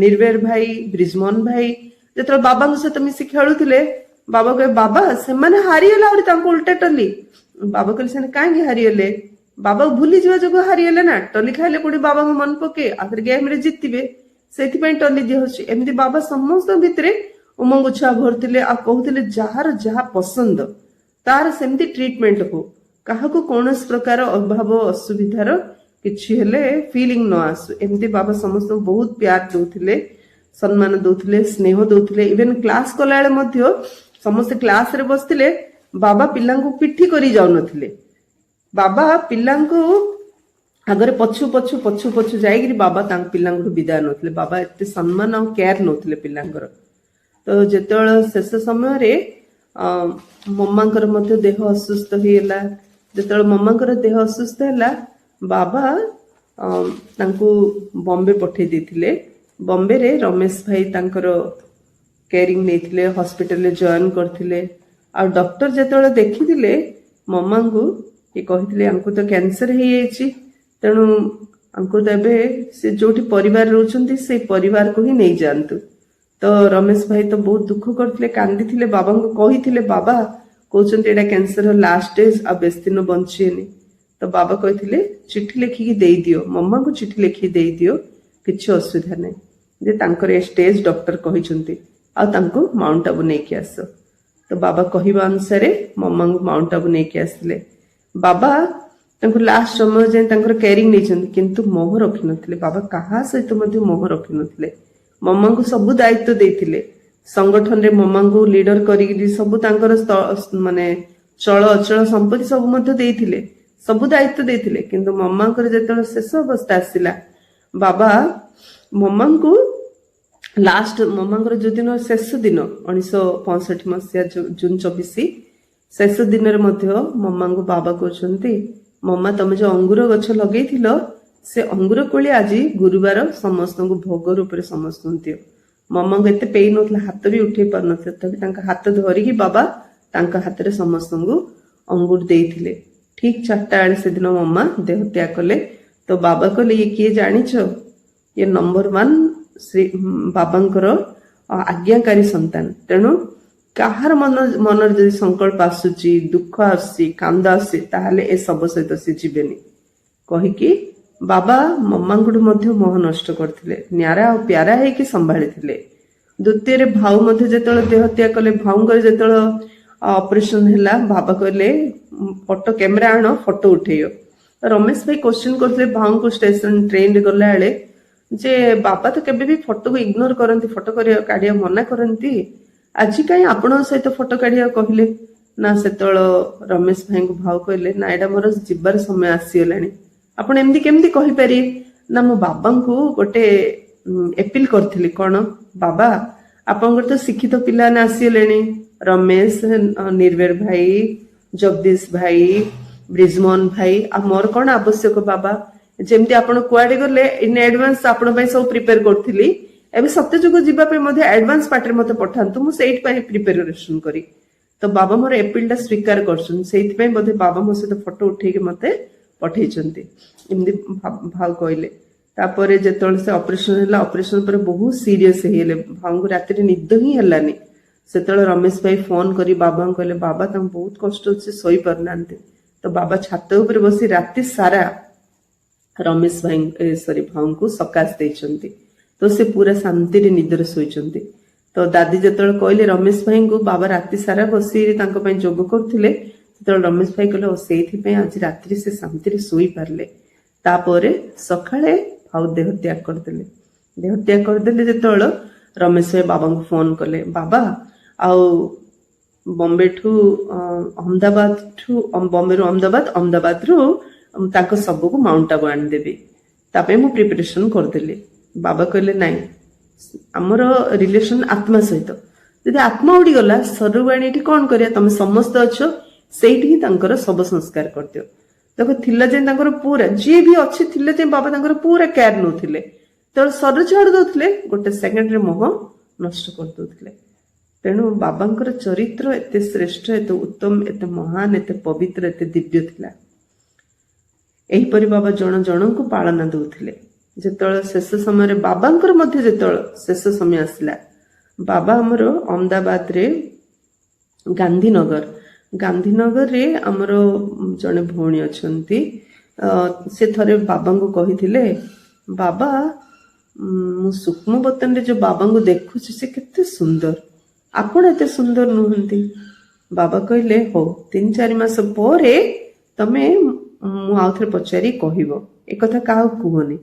ନିର୍ଭେର ଭାଇ, ବ୍ରିଜମୋହନ ଭାଇ ଯେତେବେଳେ ବାବାଙ୍କ ସହିତ ମିଶି ଖେଳୁଥିଲେ, ବାବା କହିବେ ବାବା ସେମାନେ ହାରିଗଲେ, ଆହୁରି ତାଙ୍କୁ ଉଲ୍ଟା ଟଲି। ବାବା କହିଲେ ସେମାନେ କାହିଁକି ହାରିଗଲେ? ବାବା ଭୁଲିଯିବା ଯୋଗୁଁ ହାରିଗଲେ ନା। ଟଲି ଖାଇଲେ ପୁଣି ବାବାଙ୍କ ମନେ ପକେଇ ଆଉଥରେ ଗେମ ରେ ଜିତିବେ, ସେଥିପାଇଁ ଟଲି ଦିଆହଉଛି। ଏମିତି ବାବା ସମସ୍ତଙ୍କ ଭିତରେ ଉମଙ୍ଗ ଉତ୍ସାହ ଭରୁଥିଲେ ଆଉ କହୁଥିଲେ ଯାହାର ଯାହା ପସନ୍ଦ ତାର ସେମିତି ଟ୍ରିଟମେଣ୍ଟ ହଉ, କାହାକୁ କୌଣସି ପ୍ରକାର ଅଭାବ ଅସୁବିଧାର କିଛି ହେଲେ ଫିଲିଙ୍ଗ ନ ଆସୁ। ଏମିତି ବାବା ସମସ୍ତଙ୍କୁ ବହୁତ ପ୍ୟାର ଦଉଥିଲେ, ସମ୍ମାନ ଦଉଥିଲେ, ସ୍ନେହ ଦଉଥିଲେ। ଇଭେନ କ୍ଲାସ କଲାବେଳେ ମଧ୍ୟ ସମସ୍ତେ କ୍ଲାସରେ ବସିଥିଲେ, ବାବା ପିଲାଙ୍କୁ ପିଠି କରି ଯାଉନଥିଲେ। ବାବା ପିଲାଙ୍କୁ ଆଗରେ ପଛୁ ଯାଇକିରି ବାବା ତାଙ୍କ ପିଲାଙ୍କଠୁ ବିଦାୟ ନଉଥିଲେ। ବାବା ଏତେ ସମ୍ମାନ ଆଉ କେୟାର ନଉଥିଲେ ପିଲାଙ୍କର। ତ ଯେତେବେଳେ ଶେଷ ସମୟରେ ମମାଙ୍କର ମଧ୍ୟ ଦେହ ଅସୁସ୍ଥ ହେଇଗଲା। ଯେତେବେଳେ ମମାଙ୍କର ଦେହ ଅସୁସ୍ଥ ହେଲା, ବାବା ତାଙ୍କୁ ବମ୍ବେ ପଠେଇ ଦେଇଥିଲେ। ବମ୍ବେରେ ରମେଶ ଭାଇ ତାଙ୍କର କେୟାରିଂ ନେଇଥିଲେ, ହସ୍ପିଟାଲରେ ଜଏନ୍ କରିଥିଲେ। ଆଉ ଡକ୍ଟର ଯେତେବେଳେ ଦେଖିଥିଲେ ମମାଙ୍କୁ, କହିଥିଲେ ଆଙ୍କୁ ତ କ୍ୟାନ୍ସର ହେଇଯାଇଛି, ତେଣୁ ଆଙ୍କୁ ତ ଏବେ ସେ ଯୋଉଠି ପରିବାର ରହୁଛନ୍ତି ସେଇ ପରିବାରକୁ ହିଁ ନେଇଯାଆନ୍ତୁ। ତ ରମେଶ ଭାଇ ତ ବହୁତ ଦୁଃଖ କରିଥିଲେ, କାନ୍ଦିଥିଲେ, ବାବାଙ୍କୁ କହିଥିଲେ ବାବା କହୁଛନ୍ତି ଏଇଟା କ୍ୟାନ୍ସର ଲାଷ୍ଟ ଷ୍ଟେଜ, ଆଉ ବେଶୀ ଦିନ ବଞ୍ଚିବେନି। ତ ବାବା କହିଥିଲେ ଚିଠି ଲେଖିକି ଦେଇଦିଅ, ମମାଙ୍କୁ ଚିଠି ଲେଖିକି ଦେଇଦିଅ, କିଛି ଅସୁବିଧା ନାହିଁ, ଯେ ତାଙ୍କର ଏ ଷ୍ଟେଜ ଡକ୍ଟର କହିଛନ୍ତି, ଆଉ ତାଙ୍କୁ ମାଉଣ୍ଟ ଆବୁ ନେଇକି ଆସ। ତ ବାବା କହିବା ଅନୁସାରେ ମମାଙ୍କୁ ମାଉଣ୍ଟ ଆବୁ ନେଇକି ଆସିଥିଲେ। ବାବା ତାଙ୍କୁ ଲାଷ୍ଟ ସମୟ ଯାଏଁ ତାଙ୍କର କେୟାରିଂ ନେଇଛନ୍ତି, କିନ୍ତୁ ମୋହ ରଖିନଥିଲେ। ବାବା କାହା ସହିତ ମଧ୍ୟ ମୋହ ରଖିନଥିଲେ। ମମାଙ୍କୁ ସବୁ ଦାୟିତ୍ୱ ଦେଇଥିଲେ। ସଂଗଠନରେ ମମାଙ୍କୁ ଲିଡର କରିକି ସବୁ ତାଙ୍କର ମାନେ ଚଳ ଅଚଳ ସମ୍ପତ୍ତି ସବୁ ମଧ୍ୟ ଦେଇଥିଲେ। ସବୁ ଦାୟିତ୍ୱ ଦେଇଥିଲେ, କିନ୍ତୁ ମମାଙ୍କର ଯେତେବେଳେ ଶେଷ ଅବସ୍ଥା ଆସିଲା, ବାବା ମମାଙ୍କୁ ମମାଙ୍କର ଯୋଉଦିନ ଶେଷ ଦିନ 1965 ମସିହା ଜୁନ୍ 24 ଶେଷ ଦିନରେ ମଧ୍ୟ ମମାଙ୍କୁ ବାବା କହୁଛନ୍ତି, ମମା ତମେ ଯୋଉ ଅଙ୍ଗୁର ଗଛ ଲଗେଇଥିଲ ସେ ଅଙ୍ଗୁର କୋଳି ଆଜି ଗୁରୁବାର ସମସ୍ତଙ୍କୁ ଭୋଗ ରୂପରେ ସମସ୍ତଙ୍କୁ ଦିଅ। ମମାଙ୍କୁ ଏତେ ପେଇ ନଥିଲା, ହାତ ବି ଉଠେଇ ପାରୁନଥିଲେ, ତଥାପି ତାଙ୍କ ହାତ ଧରିକି ବାବା ତାଙ୍କ ହାତରେ ସମସ୍ତଙ୍କୁ ଅଙ୍ଗୁର ଦେଇଥିଲେ। ଠିକ 4ଟା ବେଳେ ସେଦିନ ମମା ଦେହ ତ୍ୟାଗ କଲେ। ତ ବାବା କହିଲେ, ଇଏ କିଏ ଜାଣିଛ? ଇଏ ନମ୍ବର 1 ଶ୍ରୀ ବାବାଙ୍କର ଆଜ୍ଞାକାରୀ ସନ୍ତାନ। ତେଣୁ କାହାର ମନରେ ଯଦି ସଂକଳ୍ପ ଆସୁଛି, ଦୁଃଖ ଆସୁଛି, କାନ୍ଦ ଆସୁଛି, ତାହେଲେ ଏ ଶବ ସହିତ ସେ ଯିବେନି କହିକି ବାବା ମମାଙ୍କଠୁ ମଧ୍ୟ ମୋହ ନଷ୍ଟ କରିଥିଲେ, ନ୍ୟାରା ଆଉ ପ୍ୟାରା ହେଇକି ସମ୍ଭାଳିଥିଲେ। ଦ୍ୱିତୀୟରେ ଭାଉ ମଧ୍ୟ ଯେତେବେଳେ ଦେହ ତ୍ୟାଗ କଲେ, ଭାଉଙ୍କର ଯେତେବେଳେ ଅପରେସନ ହେଲା, ବାବା କହିଲେ ଫଟୋ କ୍ୟାମେରା ଆଣ, ଫଟୋ ଉଠେଇବ। ରମେଶ ଭାଇ କ୍ୱେଶ୍ଚିନ୍ କରୁଥିଲେ ଭାଉଙ୍କୁ ଷ୍ଟେସନ ଟ୍ରେନରେ ଗଲା ବେଳେ ଯେ ବାବା ତ କେବେ ବି ଫଟୋକୁ ଇଗ୍ନୋର କରନ୍ତି, ଫଟୋ କାଢିବା ମନା କରନ୍ତି, ଆଜି କାହିଁ ଆପଣଙ୍କ ସହିତ ଫଟୋ କାଢିବାକୁ କହିଲେ? ନା ସେତେବେଳେ ରମେଶ ଭାଇଙ୍କୁ ଭାଉ କହିଲେ, ନା ଏଇଟା ମୋର ଯିବାର ସମୟ ଆସିଗଲାଣି, ଆପଣ ଏମିତି କେମିତି କହିପାରିବେ? ନା ମୁଁ ବାବାଙ୍କୁ ଗୋଟେ ଏପିଲ କରିଥିଲି, କଣ ବାବା ଆପଣଙ୍କର ତ ଶିକ୍ଷିତ ପିଲାମାନେ ଆସିଗଲେଣି, ରମେଶ, ନିର୍ଭର ଭାଇ, ଜଗଦୀଶ ଭାଇ, ବ୍ରିଜମୋହନ ଭାଇ, ଆଉ ମୋର କଣ ଆବଶ୍ୟକ ବାବା? ଯେମିତି ଆପଣ କୁଆଡେ ଗଲେ ଇନ୍ ଆଡଭାନ୍ସ ଆପଣ ପାଇଁ ସବୁ ପ୍ରିପେୟାର କରୁଥିଲି, ଏବେ ସତ୍ୟଯୁଗ ଯିବା ପାଇଁ ମଧ୍ୟ ଆଡଭାନ୍ସ ପାର୍ଟିରେ ମତେ ପଠାନ୍ତୁ, ମୁଁ ସେଇଥି ପାଇଁ ପ୍ରିପାରେସନ କରି। ତ ବାବା ମୋର ଏପିଲଟା ସ୍ୱୀକାର କରୁଛନ୍ତି, ସେଇଥିପାଇଁ ବୋଧେ ବାବା ମୋ ସହିତ ଫଟୋ ଉଠେଇକି ମତେ ପଠେଇଛନ୍ତି, ଏମିତି ଭାଉ କହିଲେ। ତାପରେ ଯେତେବେଳେ ସେ ଅପରେସନ ହେଲା, ଅପରେସନ ପରେ ବହୁତ ସିରିୟସ ହେଇଗଲେ, ଭାଉଙ୍କୁ ରାତିରେ ନିଦ ହିଁ ହେଲାନି। ସେତେବେଳେ ରମେଶ ଭାଇ ଫୋନ କରି ବାବାଙ୍କୁ କହିଲେ, ବାବା ତାଙ୍କୁ ବହୁତ କଷ୍ଟ ହଉଛି, ଶୋଇପାରୁନାହାନ୍ତି। ତ ବାବା ଛାତ ଉପରେ ବସି ରାତି ସାରା ରମେଶ ଭାଇ ଭାଉଙ୍କୁ ସକାଶ ଦେଇଛନ୍ତି। ତ ସେ ପୁରା ଶାନ୍ତିରେ ନିଦରେ ଶୋଇଛନ୍ତି। ତ ଦାଦି ଯେତେବେଳେ କହିଲେ ରମେଶ ଭାଇଙ୍କୁ ବାବା ରାତି ସାରା ବସି ତାଙ୍କ ପାଇଁ ଯୋଗ କରୁଥିଲେ, ସେତେବେଳେ ରମେଶ ଭାଇ କହିଲେ, ଓ ସେଇଥିପାଇଁ ଆଜି ରାତିରେ ସେ ଶାନ୍ତିରେ ଶୋଇ ପାରିଲେ। ତାପରେ ସକାଳେ ଭାଉ ଦେହ ତ୍ୟାଗ କରିଦେଲେ। ଦେହ ତ୍ୟାଗ କରିଦେଲେ ଯେତେବେଳେ ରମେଶ ଭାଇ ବାବାଙ୍କୁ ଫୋନ କଲେ, ବାବା ଆଉ ବମ୍ବେଠୁ ବମ୍ବେରୁ ଅହମ୍ମଦାବାଦରୁ ତାଙ୍କ ଶବକୁ ମାଉଣ୍ଟ ଆବୁ ଆଣିଦେବି, ତା ପାଇଁ ମୁଁ ପ୍ରିପାରେସନ କରିଦେଲି। ବାବା କହିଲେ, ନାଇଁ, ଆମର ରିଲେସନ ଆତ୍ମା ସହିତ, ଯଦି ଆତ୍ମା ଉଡିଗଲା ଶରୀରକୁ ଆଣି ଏଠି କଣ କରିବା? ତମେ ସମସ୍ତେ ଅଛ, ସେଇଠି ହିଁ ତାଙ୍କର ଶବ ସଂସ୍କାର କରିଦିଅ। ଦେଖ ଥିଲା ଯେ ତାଙ୍କର ପୁରା ଯିଏ ବି ଅଛି ଥିଲେ ଯେ ବାବା ତାଙ୍କର ପୁରା କେୟାର ନଉଥିଲେ, ତେଣୁ ଶରୀର ଛାଡି ଦଉଥିଲେ, ଗୋଟେ ସେକେଣ୍ଡରେ ମୋହ ନଷ୍ଟ କରିଦଉଥିଲେ। ତେଣୁ ବାବାଙ୍କର ଚରିତ୍ର ଏତେ ଶ୍ରେଷ୍ଠ, ଏତେ ଉତ୍ତମ, ଏତେ ମହାନ, ଏତେ ପବିତ୍ର, ଏତେ ଦିବ୍ୟ ଥିଲା। ଏହିପରି ବାବା ଜଣ ଜଣଙ୍କୁ ପାଳନା ଦଉଥିଲେ। ଯେତେବେଳେ ଶେଷ ସମୟରେ ବାବାଙ୍କର ମଧ୍ୟ ଯେତେବେଳେ ଶେଷ ସମୟ ଆସିଲା, ବାବା ଆମର ଅହମ୍ମଦାବାଦରେ ଗାନ୍ଧୀନଗରରେ ଆମର ଜଣେ ଭଉଣୀ ଅଛନ୍ତି, ସେ ଥରେ ବାବାଙ୍କୁ କହିଥିଲେ, ବାବା ମୁଁ ସୂକ୍ଷ୍ମ ବତନରେ ଯୋଉ ବାବାଙ୍କୁ ଦେଖୁଛି ସେ କେତେ ସୁନ୍ଦର, ଆପଣ ଏତେ ସୁନ୍ଦର ନୁହନ୍ତି। ବାବା କହିଲେ, ହଉ 3-4 ମାସ ପରେ ତମେ ମୁଁ ଆଉଥରେ ପଚାରି କହିବ, ଏକଥା କାହାକୁ କୁହନି।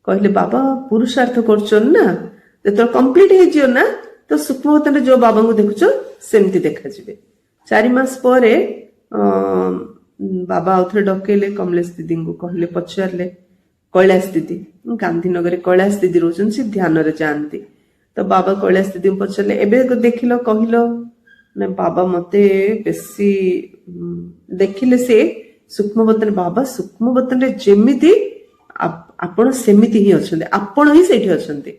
କହିଲେ, ବାବା ପୁରୁଷାର୍ଥ କରୁଛନ୍ତି ନା, ଯେତେବେଳେ କମ୍ପ୍ଲିଟ ହେଇଯିବ ନା, ତ ସୂକ୍ଷ୍ମବତନରେ ଯୋଉ ବାବାଙ୍କୁ ଦେଖୁଛ ସେମିତି ଦେଖାଯିବେ। 4 ମାସ ପରେ ବାବା ଆଉଥରେ ଡକେଇଲେ କମଲେଶ ଦିଦିଙ୍କୁ, କହିଲେ, ପଚାରିଲେ, କୈଳାସ ଦିଦି, ଗାନ୍ଧୀନଗରରେ କୈଳାସ ଦିଦି ରହୁଛନ୍ତି, ସେ ଧ୍ୟାନରେ ଯାଆନ୍ତି। ତ ବାବା କୈଳାସ ଦିଦିଙ୍କୁ ପଚାରିଲେ, ଏବେ ଦେଖିଲ କହିଲ? ନା ବାବା ମତେ ବେଶୀ ଦେଖିଲେ ସେ ସୂକ୍ଷ୍ମବତନ, ବାବା ସୂକ୍ଷ୍ମବତନରେ ଯେମିତି ଆପଣ ସେମିତି ହିଁ ଅଛନ୍ତି, ଆପଣ ହିଁ ସେଇଠି ଅଛନ୍ତି।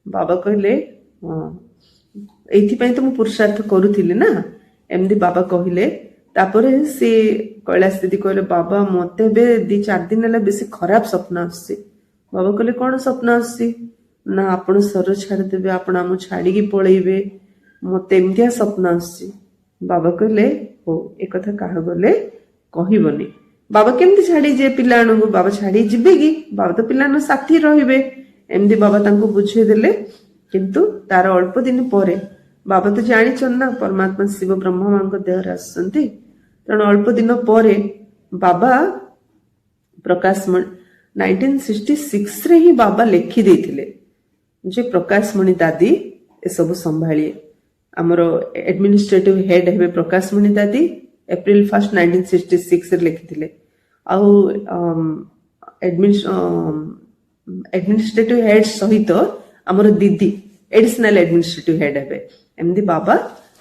ବାବା କହିଲେ, ହଁ ଏଇଥିପାଇଁ ତ ମୁଁ ପୁରୁଷାର୍ଥ କରୁଥିଲି ନା, ଏମିତି ବାବା କହିଲେ। ତାପରେ ସେ କୈଳାସ ଦିଦି କହିଲେ, ବାବା ମତେ ଏବେ 2-4 ଦିନ ହେଲା ବେଶୀ ଖରାପ ସ୍ୱପ୍ନ ଆସୁଛି। ବାବା କହିଲେ, କଣ ସ୍ୱପ୍ନ ଆସୁଛି? ନା ଆପଣ ଶରୀର ଛାଡ଼ିଦେବେ, ଆପଣ ଆମକୁ ଛାଡିକି ପଳେଇବେ, ମତେ ଏମିତିଆ ସ୍ୱପ୍ନ ଆସୁଛି। ବାବା କହିଲେ, ହଉ ଏକଥା କାହା ଗଲେ କହିବନି। ବାବା କେମିତି ଛାଡିଯିବେ ପିଲାମାନଙ୍କୁ? ବାବା ଛାଡି ଯିବେ କି? ବାବା ତ ପିଲାମାନଙ୍କ ସାଥୀ ରହିବେ। ଏମିତି ବାବା ତାଙ୍କୁ ବୁଝେଇଦେଲେ। କିନ୍ତୁ ତାର ଅଳ୍ପ ଦିନ ପରେ, ବାବା ତ ଜାଣିଛନ୍ତି ନା ପରମାତ୍ମା ଶିବ ବ୍ରହ୍ମା ମାଙ୍କ ଦେହରେ ଆସୁଛନ୍ତି, ତେଣୁ ଅଳ୍ପ ଦିନ ପରେ ବାବା ପ୍ରକାଶମଣି 1966ରେ ହିଁ ବାବା ଲେଖି ଦେଇଥିଲେ ଯେ ପ୍ରକାଶମଣି ଦାଦି ଏସବୁ ସମ୍ଭାଳିଏ। ଆମର ଆଡମିନିଷ୍ଟ୍ରେଟିଭ ହେଡ୍ ହେବେ ପ୍ରକାଶମଣି ଦାଦି। ଏପ୍ରିଲ 1, 1966 ରେ ଲେଖିଥିଲେ। ଆଉ ଏଡମିନିଷ୍ଟ୍ରେଟିଭ ହେଡ୍ ସହିତ ଆମର ଦିଦି ଏଡିସନାଲ ଏଡମିନିଷ୍ଟ୍ରେଟିଭ ହେଡ୍ ହେବେ। ଏମିତି ବାବା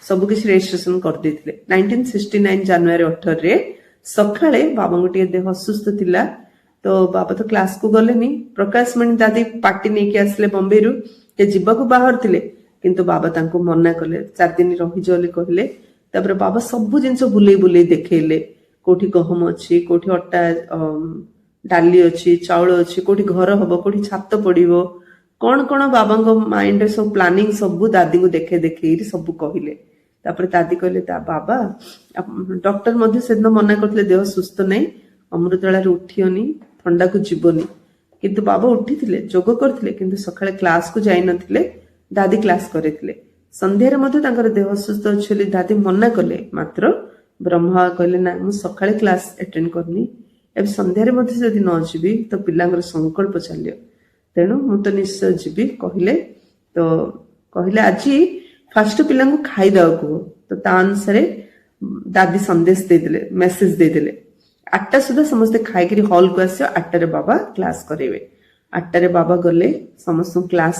ସବୁ କିଛି ରେଜିଷ୍ଟ୍ରେସନ କରିଦେଇଥିଲେ। 1969 ଜାନୁଆରୀ 18ରେ ସକାଳେ ବାବାଙ୍କୁ ଟିକେ ଦେହ ଅସୁସ୍ଥ ଥିଲା, ତ ବାବା ତ କ୍ଲାସକୁ ଗଲେନି। ପ୍ରକାଶମଣି ଦାଦି ପାର୍ଟି ନେଇକି ଆସିଲେ ବମ୍ବେରୁ, ସେ ଯିବାକୁ ବାହାରିଥିଲେ କିନ୍ତୁ ବାବା ତାଙ୍କୁ ମନା କଲେ, 4 ଦିନ ରହିଯାଅ ବୋଲି କହିଲେ। ତାପରେ ବାବା ସବୁ ଜିନିଷ ବୁଲେଇ ବୁଲେଇ ଦେଖେଇଲେ, କୋଉଠି ଗହମ ଅଛି, କୋଉଠି ଅଟା ଡାଲି ଅଛି, ଚାଉଳ ଅଛି, କୋଉଠି ଘର ହବ, କୋଉଠି ଛାତ ପଡିବ, କଣ କଣ ବାବାଙ୍କ ମାଇଣ୍ଡରେ ସବୁ ପ୍ଲାନିଂ ସବୁ ଦାଦିଙ୍କୁ ଦେଖେଇ ସବୁ କହିଲେ। ତାପରେ ଦାଦି କହିଲେ ତା ବାବା, ଡକ୍ଟର ମଧ୍ୟ ସେଦିନ ମନା କରିଥିଲେ ଦେହ ସୁସ୍ଥ ନାହିଁ, ଅମୃତଳାରେ ଉଠିବନି, ଥଣ୍ଡାକୁ ଯିବନି। କିନ୍ତୁ ବାବା ଉଠିଥିଲେ, ଯୋଗ କରିଥିଲେ, କିନ୍ତୁ ସକାଳେ କ୍ଲାସକୁ ଯାଇନଥିଲେ, ଦାଦି କ୍ଲାସ କରିଥିଲେ। ସନ୍ଧ୍ୟାରେ ମଧ୍ୟ ତାଙ୍କର ଦେହ ଅସୁସ୍ଥ ଅଛି ବୋଲି ଦାଦି ମନା କଲେ, ମାତ୍ର ବ୍ରହ୍ମା କହିଲେ ନା ମୁଁ ସକାଳେ କ୍ଲାସ ଆଟେଣ୍ଡ କରିନି, ଏବେ ସନ୍ଧ୍ୟାରେ ମଧ୍ୟ ଯଦି ନ ଯିବି ତ ପିଲାଙ୍କର ସଂକଳ୍ପ ଚାଲିବ, ତେଣୁ ମୁଁ ତ ନିଶ୍ଚୟ ଯିବି କହିଲେ। ତ କହିଲେ ଆଜି ଫାଷ୍ଟ ପିଲାଙ୍କୁ ଖାଇଦବାକୁ, ତ ତା ଅନୁସାରେ ଦାଦି ସନ୍ଦେଶ ଦେଇଦେଲେ, ମେସେଜ ଦେଇଦେଲେ 8ଟା ସୁଦ୍ଧା ସମସ୍ତେ ଖାଇକିରି ହଲକୁ ଆସିବ, 8ଟାରେ ବାବା କ୍ଲାସ କରେଇବେ। 8ଟାରେ ବାବା ଗଲେ, ସମସ୍ତଙ୍କୁ କ୍ଲାସ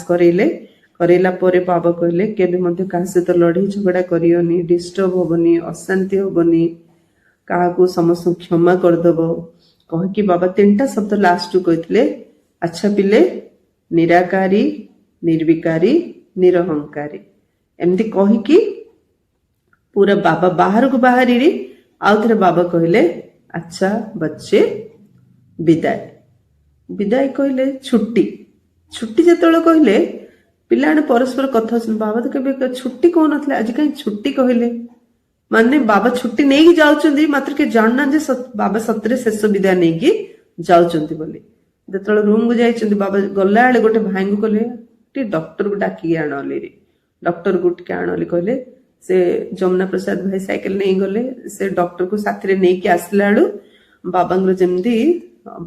କରେଇଲା ପରେ ବାବା କହିଲେ କେବେ ମଧ୍ୟ କାହା ସହିତ ଲଢେଇ ଝଗଡା କରିବନି, ଡିଷ୍ଟର୍ବ ହବନି, ଅଶାନ୍ତି ହବନି, କାହାକୁ ସମସ୍ତଙ୍କୁ କ୍ଷମା କରିଦବ କହିକି ବାବା 3ଟା ଶବ୍ଦ ଲାଷ୍ଟକୁ କହିଥିଲେ, ଆଚ୍ଛା ପିଲେ, ନିରାକାରୀ, ନିର୍ବିକାରୀ, ନିରହଙ୍କାରୀ। ଏମିତି କହିକି ପୁରା ବାବା ବାହାରକୁ ବାହାରିରି। ଆଉ ଥରେ ବାବା କହିଲେ ଆଚ୍ଛା ବଚ୍ଚେ ବିଦାୟ। ବିଦାୟ କହିଲେ ଛୁଟି। ଛୁଟି ଯେତେବେଳେ କହିଲେ ପିଲାମାନେ ପରସ୍ପର କଥା ହଉଛନ୍ତି, ବାବା ତ କେବେ ଛୁଟି କହୁନଥିଲେ, ଆଜି କାହିଁ ଛୁଟି କହିଲେ? ମାନେ ବାବା ଛୁଟି ନେଇକି ଯାଉଛନ୍ତି, ମାତ୍ର କି ଜାଣୁନାହାନ୍ତି ଯେ ବାବା ସତରେ ଶେଷ ବିଦାୟ ନେଇକି ଯାଉଛନ୍ତି ବୋଲି। ଯେତେବେଳେ ରୁମକୁ ଯାଇଛନ୍ତି, ବାବା ଗଲା ବେଳେ ଗୋଟେ ଭାଇଙ୍କୁ କହିଲେ ଟିକେ ଡକ୍ଟରକୁ ଡାକିକି ଆଣଲି, ଡକ୍ଟରକୁ ଟିକେ ଆଣଲି କହିଲେ। ସେ ଯମୁନା ପ୍ରସାଦ ଭାଇ ସାଇକେଲ ନେଇ ଗଲେ, ସେ ଡକ୍ଟରକୁ ସାଥିରେ ନେଇକି ଆସିଲା ବେଳୁ ବାବାଙ୍କର ଯେମିତି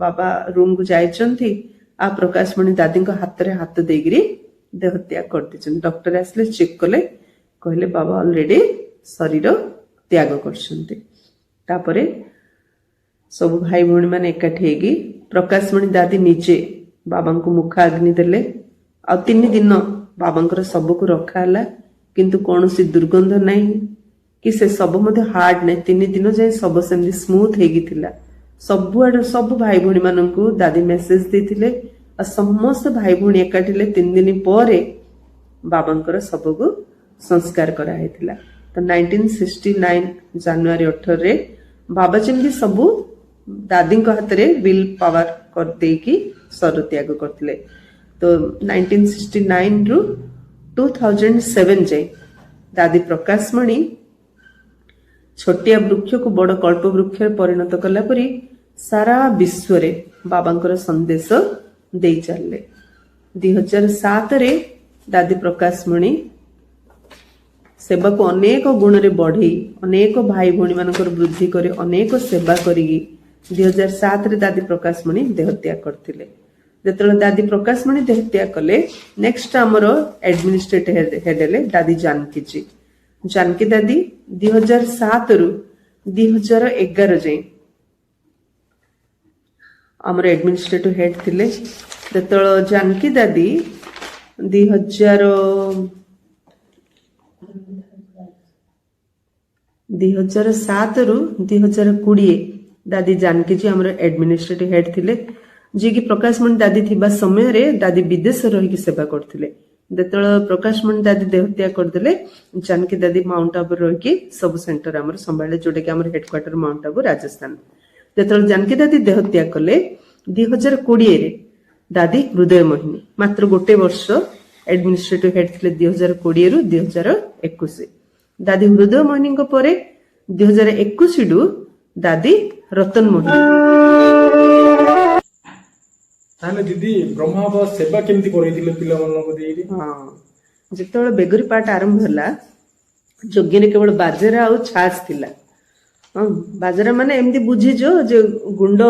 ବାବା ରୁମକୁ ଯାଇଛନ୍ତି, ଆଉ ପ୍ରକାଶମଣି ଦାଦିଙ୍କ ହାତରେ ହାତ ଦେଇକିରି ଦେହ ତ୍ୟାଗ କରିଦେଇଛନ୍ତି। ଡକ୍ଟର ଆସିଲେ, ଚେକ୍ କଲେ, କହିଲେ ବାବା ଅଲରେଡି ଶରୀର ତ୍ୟାଗ କରିଛନ୍ତି। ତାପରେ ସବୁ ଭାଇ ଭଉଣୀ ମାନେ ଏକାଠି ହେଇକି ପ୍ରକାଶମଣି ଦାଦି ନିଜେ ବାବାଙ୍କୁ ମୁଖ ଅଗ୍ନି ଦେଲେ। ଆଉ 3 ଦିନ ବାବାଙ୍କର ଶବକୁ ରଖା ହେଲା, କିନ୍ତୁ କୌଣସି ଦୁର୍ଗନ୍ଧ ନାହିଁ କି ସେ ଶବ ମଧ୍ୟ ହାର୍ଡ ନାହିଁ। 3 ଦିନ ଯାଏ ଶବ ସେମିତି ସ୍ମୁଥ ହେଇକି ଥିଲା। ସବୁଆଡୁ ସବୁ ଭାଇ ଭଉଣୀ ମାନଙ୍କୁ ଦାଦି ମେସେଜ ଦେଇଥିଲେ, ଆଉ ସମସ୍ତ ଭାଇ ଭଉଣୀ ଏକାଠି ହେଲେ। 3 ଦିନ ପରେ ବାବାଙ୍କର ଶବକୁ ସଂସ୍କାର କରାହେଇଥିଲା। ତ 1969 ଜାନୁଆରୀ 18ରେ ବାବା ଯେମିତି ସବୁ ଦାଦିଙ୍କ ହାତରେ ବିଲ୍ ପାୱାର କରିଦେଇକି ଶରୀର ତ୍ୟାଗ କରିଥିଲେ। ତ 1969 ରୁ 2007 ଯାଏ ଦାଦି ପ୍ରକାଶମଣି ଛୋଟିଆ ବୃକ୍ଷକୁ ବଡ କଳ୍ପ ବୃକ୍ଷରେ ପରିଣତ କଲା ପରି ସାରା ବିଶ୍ୱରେ ବାବାଙ୍କର ସନ୍ଦେଶ ଦେଇ ଚାଲିଲେ। 2007ରେ ଦାଦି ପ୍ରକାଶମଣି ସେବାକୁ ଅନେକ ଗୁଣରେ ବଢେଇ, ଅନେକ ଭାଇ ଭଉଣୀ ମାନଙ୍କର ବୃଦ୍ଧି କରି, ଅନେକ ସେବା କରିକି 2007ରେ ଦାଦି ପ୍ରକାଶମଣି ଦେହତ୍ୟାଗ କରିଥିଲେ। ଯେତେବେଳେ ଦାଦି ପ୍ରକାଶମଣି ଦେହତ୍ୟାଗ କଲେ, ନେକ୍ସଟ ଆମର ଆଡମିନିଷ୍ଟ୍ରେଟିଭ ହେଡ୍ ହେଲେ ଦାଦି ଜାନକୀଜୀ। ଜାନକୀ ଦାଦି 2007ରୁ 2011 ଯାଏଁ ଆମର ଆଡମିନିଷ୍ଟ୍ରେଟିଭ ହେଡ୍ ଥିଲେ। ଯେତେବେଳେ ଜାନକୀ ଦାଦି 2007ରୁ 2020 ଦାଦି ଜାନକୀଜୀ ଆମର ଆଡମିନିଷ୍ଟ୍ରେଟିଭ ହେଡ୍ ଥିଲେ, ଯିଏକି ପ୍ରକାଶମଣି ଦାଦି ଥିବା ସମୟରେ ଦାଦି ବିଦେଶରେ ରହିକି ସେବା କରୁଥିଲେ। ଯେତେବେଳେ ପ୍ରକାଶମଣି ଦାଦି ଦେହତ୍ୟାଗ କରିଦେଲେ, ଜାନକୀ ଦାଦି ମାଉଣ୍ଟ ଆବୁରେ ରହିକି ସବୁ ସେଣ୍ଟର ଆମର ସମ୍ଭାଳିଲେ, ଯୋଉଟାକି ଆମର ହେଡକ୍ୱାର୍ଟର ମାଉଣ୍ଟ ଆବୁ ରାଜସ୍ଥାନ। ଯେତେବେଳେ ଜାନକୀ ଦାଦି ଦେହତ୍ୟାଗ କଲେ 2020ରେ ଦାଦି ହୃଦୟ ମୋହିନୀ, ମାତ୍ର 1 ବର୍ଷ ଆଡମିନିଷ୍ଟ୍ରେଟିଭ ହେଡ୍ ଥିଲେ 2020ରୁ 2021। ଦାଦି ହୃଦୟ ମୋହିନୀଙ୍କ ପରେ 2021ରୁ ଦାଦି ରତନ ମୋହିନୀ। ତାହେଲେ ଦିଦି ବ୍ରହ୍ମା ବାବା ସେବା କେମିତି କରେଇଥିଲେ ପିଲାମାନଙ୍କୁ ଦେଇକି? ହଁ, ଯେତେବେଳେ ବେଗରି ପାଠ ଆରମ୍ଭ ହେଲା, ଯଜ୍ଞରେ କେବଳ ବାଜରା ଆଉ ଛାଚ ଥିଲା। ହଁ, ବାଜରା ମାନେ ଏମିତି ବୁଝିଛ ଯେ ଗୁଣ୍ଡ,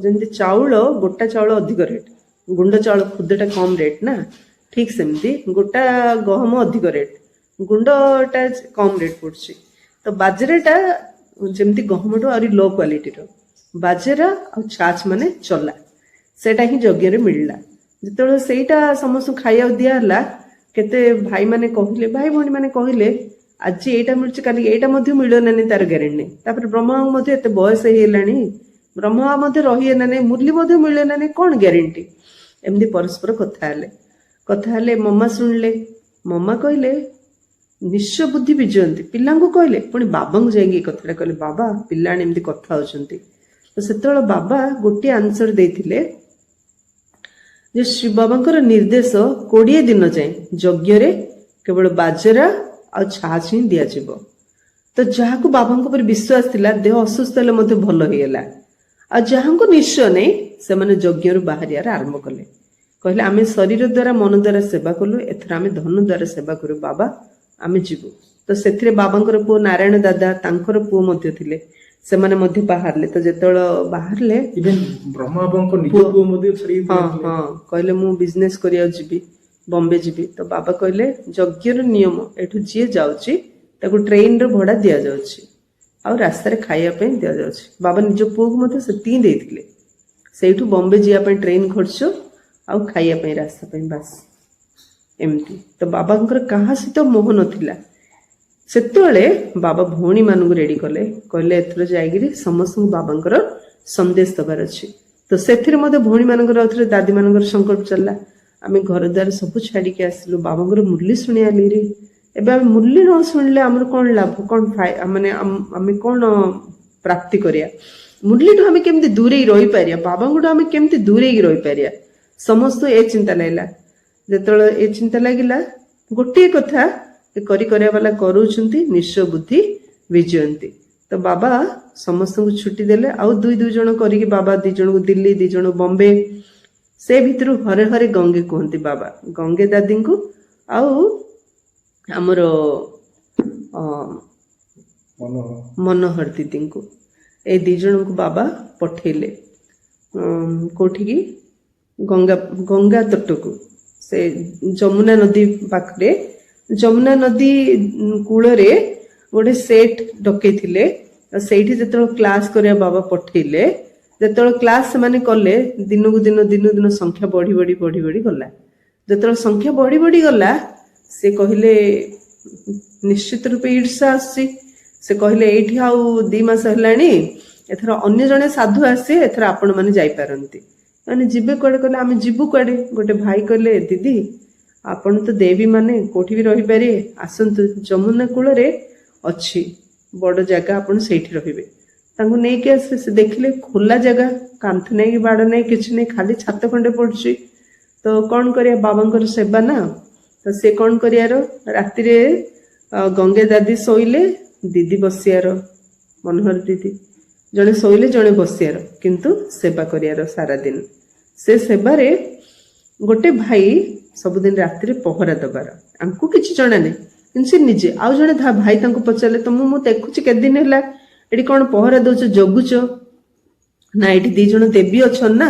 ଯେମିତି ଚାଉଳ, ଗୋଟା ଚାଉଳ ଅଧିକ ରେଟ୍, ଗୁଣ୍ଡ ଚାଉଳ ଖୁଦଟା କମ ରେଟ୍ ନା, ଠିକ ସେମିତି ଗୋଟା ଗହମ ଅଧିକ ରେଟ୍, ଗୁଣ୍ଡଟା କମ ରେଟ୍ ପଡୁଛି। ତ ବାଜରାଟା ଯେମିତି ଗହମଠୁ ଆହୁରି ଲୋ କ୍ୱାଲିଟିର, ବାଜରା ଆଉ ଛାଚ ମାନେ ଚଲା, ସେଇଟା ହିଁ ଯଜ୍ଞରେ ମିଳିଲା। ଯେତେବେଳେ ସେଇଟା ସମସ୍ତଙ୍କୁ ଖାଇବାକୁ ଦିଆହେଲା, କେତେ ଭାଇମାନେ କହିଲେ, ଭାଇ ଭଉଣୀ ମାନେ କହିଲେ ଆଜି ଏଇଟା ମିଳୁଛି କାଲି ଏଇଟା ମଧ୍ୟ ମିଳିବ ନା ନାହିଁ ତାର ଗ୍ୟାରେଣ୍ଟି ନାହିଁ। ତାପରେ ବ୍ରହ୍ମାଙ୍କୁ ମଧ୍ୟ ଏତେ ବୟସ ହେଇଗଲାଣି, ବ୍ରହ୍ମା ମଧ୍ୟ ରହିବେ ନା ନାହିଁ, ମୁରଲି ମଧ୍ୟ ମିଳିବ ନା ନାହିଁ, କଣ ଗ୍ୟାରେଣ୍ଟି? ଏମିତି ପରସ୍ପର କଥା ହେଲେ ମମା ଶୁଣିଲେ। ମମା କହିଲେ ନିଶ୍ଚୟ ବୁଦ୍ଧି ବିଜୟନ୍ତି, ପିଲାଙ୍କୁ କହିଲେ, ପୁଣି ବାବାଙ୍କୁ ଯାଇକି ଏ କଥାଟା କହିଲେ, ବାବା ପିଲାମାନେ ଏମିତି କଥା ହଉଛନ୍ତି। ତ ସେତେବେଳେ ବାବା ଗୋଟିଏ ଆନ୍ସର ଦେଇଥିଲେ ଯେ ଶ୍ରୀ ବାବାଙ୍କର ନିର୍ଦ୍ଦେଶ 20 ଦିନ ଯାଏଁ ଯଜ୍ଞରେ କେବଳ ବାଜରା ଆଉ ଛାଚ ହିଁ ଦିଆଯିବ। ତ ଯାହାକୁ ବାବାଙ୍କ ଉପରେ ବିଶ୍ୱାସ ଥିଲା, ଦେହ ଅସୁସ୍ଥ ହେଲେ ମଧ୍ୟ ଭଲ ହେଇଗଲା। ଆଉ ଯାହାଙ୍କୁ ନିଶ୍ଚୟ ନେଇ ସେମାନେ ଯଜ୍ଞରୁ ବାହାରିବାର ଆରମ୍ଭ କଲେ। କହିଲେ ଆମେ ଶରୀର ଦ୍ୱାରା ମନ ଦ୍ୱାରା ସେବା କଲୁ, ଏଥର ଆମେ ଧନ ଦ୍ୱାରା ସେବା କରୁ, ବାବା ଆମେ ଯିବୁ। ତ ସେଥିରେ ବାବାଙ୍କର ପୁଅ ନାରାୟଣ ଦାଦା, ତାଙ୍କର ପୁଅ ମଧ୍ୟ ଥିଲେ, ସେମାନେ ମଧ୍ୟ ବାହାରିଲେ। ତ ଯେତେବେଳେ ବାହାରିଲେ, ଇଭେନ୍ ବ୍ରହ୍ମା ବାବାଙ୍କ ନିଜ ପୁଅ ମଧ୍ୟ ଛାଡି କହିଲେ ମୁଁ ବିଜନେସ କରିବାକୁ ଯିବି, ବମ୍ବେ ଯିବି। ତ ବାବା କହିଲେ ଯଜ୍ଞର ନିୟମ, ଏଠୁ ଯିଏ ଯାଉଛି ତାକୁ ଟ୍ରେନର ଭଡା ଦିଆଯାଉଛି ଆଉ ରାସ୍ତାରେ ଖାଇବା ପାଇଁ ଦିଆଯାଉଛି। ବାବା ନିଜ ପୁଅକୁ ମଧ୍ୟ ସେତିକି ଦେଇଥିଲେ, ସେଇଠୁ ବମ୍ବେ ଯିବା ପାଇଁ ଟ୍ରେନ ଖର୍ଚ୍ଚ ଆଉ ଖାଇବା ପାଇଁ ରାସ୍ତା ପାଇଁ, ବାସ୍ ଏମିତି। ତ ବାବାଙ୍କର କାହା ସହିତ ମୋହ ନଥିଲା। ସେତେବେଳେ ବାବା ଭଉଣୀ ମାନଙ୍କୁ ରେଡି କଲେ, କହିଲେ ଏଥର ଯାଇକିରି ସମସ୍ତଙ୍କୁ ବାବାଙ୍କର ସନ୍ଦେଶ ଦେବାର ଅଛି। ତ ସେଥିରେ ମଧ୍ୟ ଭଉଣୀ ମାନଙ୍କର ଆଉ ଥରେ ଦାଦୀ ମାନଙ୍କର ସଂକଳ୍ପ ଚାଲିଲା, ଆମେ ଘର ଦ୍ୱାର ସବୁ ଛାଡିକି ଆସିଲୁ, ବାବାଙ୍କର ମୁରଲି ଶୁଣିଆଲିରେ। ଏବେ ଆମେ ମୁରଲି ନ ଶୁଣିଲେ ଆମର କଣ ଲାଭ, କଣ ମାନେ ଆମେ କଣ ପ୍ରାପ୍ତି କରିବା? ମୁରଲିଠୁ ଆମେ କେମିତି ଦୂରେଇ ରହିପାରିବା, ବାବାଙ୍କଠୁ ଆମେ କେମିତି ଦୂରେଇକି ରହିପାରିବା? ସମସ୍ତଙ୍କୁ ଏ ଚିନ୍ତା ଲାଗିଲା। ଯେତେବେଳେ ଏ ଚିନ୍ତା ଲାଗିଲା, ଗୋଟିଏ କଥା କରିବା ବାଲା କରୁଛନ୍ତି, ନିଶ୍ଚୟ ବୁଦ୍ଧି ବିଜୟନ୍ତି। ତ ବାବା ସମସ୍ତଙ୍କୁ ଛୁଟି ଦେଲେ, ଆଉ ଦୁଇ ଜଣ କରିକି ବାବା 2 ଜଣଙ୍କୁ ଦିଲ୍ଲୀ, 2 ଜଣ ବମ୍ବେ। ସେ ଭିତରୁ ହରେ ହରେ ଗଙ୍ଗେ କୁହନ୍ତି ବାବା, ଗଙ୍ଗେ ଦାଦୀଙ୍କୁ ଆଉ ଆମର ମନୋହର ଦିଦିଙ୍କୁ, ଏଇ 2 ଜଣଙ୍କୁ ବାବା ପଠେଇଲେ କୋଉଠିକି, ଗଙ୍ଗା ତଟକୁ। ସେ ଯମୁନା ନଦୀ ପାଖରେ, ଯମୁନା ନଦୀ କୂଳରେ ଗୋଟେ ସେଟ୍ ଡକେଇଥିଲେ। ସେଇଠି ଯେତେବେଳେ କ୍ଲାସ କରିବା ବାବା ପଠେଇଲେ, ଯେତେବେଳେ କ୍ଲାସ ସେମାନେ କଲେ, ଦିନକୁ ଦିନ ସଂଖ୍ୟା ବଢି ବଢି ଗଲା। ଯେତେବେଳେ ସଂଖ୍ୟା ବଢି ବଢି ଗଲା, ସେ କହିଲେ ନିଶ୍ଚିତ ରୂପେ ଇର୍ଷା ଆସୁଛି। ସେ କହିଲେ ଏଇଠି ଆଉ 2 ମାସ ହେଲାଣି, ଏଥର ଅନ୍ୟ ଜଣେ ସାଧୁ ଆସିବେ, ଏଥର ଆପଣ ମାନେ ଯାଇପାରନ୍ତି। ମାନେ ଯିବେ କୁଆଡେ? କହିଲେ ଆମେ ଯିବୁ କୁଆଡେ? ଗୋଟେ ଭାଇ କହିଲେ ଦିଦି ଆପଣ ତ ଦେବୀ ମାନେ କୋଉଠି ବି ରହିପାରିବେ, ଆସନ୍ତୁ ଯମୁନା କୂଳରେ ଅଛି ବଡ ଜାଗା, ଆପଣ ସେଇଠି ରହିବେ। ତାଙ୍କୁ ନେଇକି ଆସିଲେ, ସେ ଦେଖିଲେ ଖୋଲା ଜାଗା, କାନ୍ଥ ନାହିଁ, ବାଡ ନାହିଁ, କିଛି ନାହିଁ, ଖାଲି ଛାତ ଖଣ୍ଡେ ପଡୁଛି। ତ କଣ କରିବା, ବାବାଙ୍କର ସେବା ନା। ତ ସେ କଣ କରିବାର, ରାତିରେ ଗଙ୍ଗେ ଦାଦି ଶୋଇଲେ, ଦିଦି ବସିବାର, ମନୋହର ଦିଦି ଜଣେ ଶୋଇଲେ ଜଣେ ବସିବାର, କିନ୍ତୁ ସେବା କରିବାର ସାରା ଦିନ। ସେ ସେବାରେ ଗୋଟେ ଭାଇ ସବୁଦିନ ରାତିରେ ପହରା ଦବାର, ଆଙ୍କୁ କିଛି ଜଣା ନାହିଁ, କିନ୍ତୁ ସେ ନିଜେ। ଆଉ ଜଣେ ଭାଇ ତାଙ୍କୁ ପଚାରିଲେ, ମୁଁ ଦେଖୁଛି କେତେ ଦିନ ହେଲା ଏଠି କଣ ପହରା ଦଉଛ, ଜଗୁଛ ନା? ଏଠି 2 ଜଣ ଦେବୀ ଅଛନ୍ତି ନା,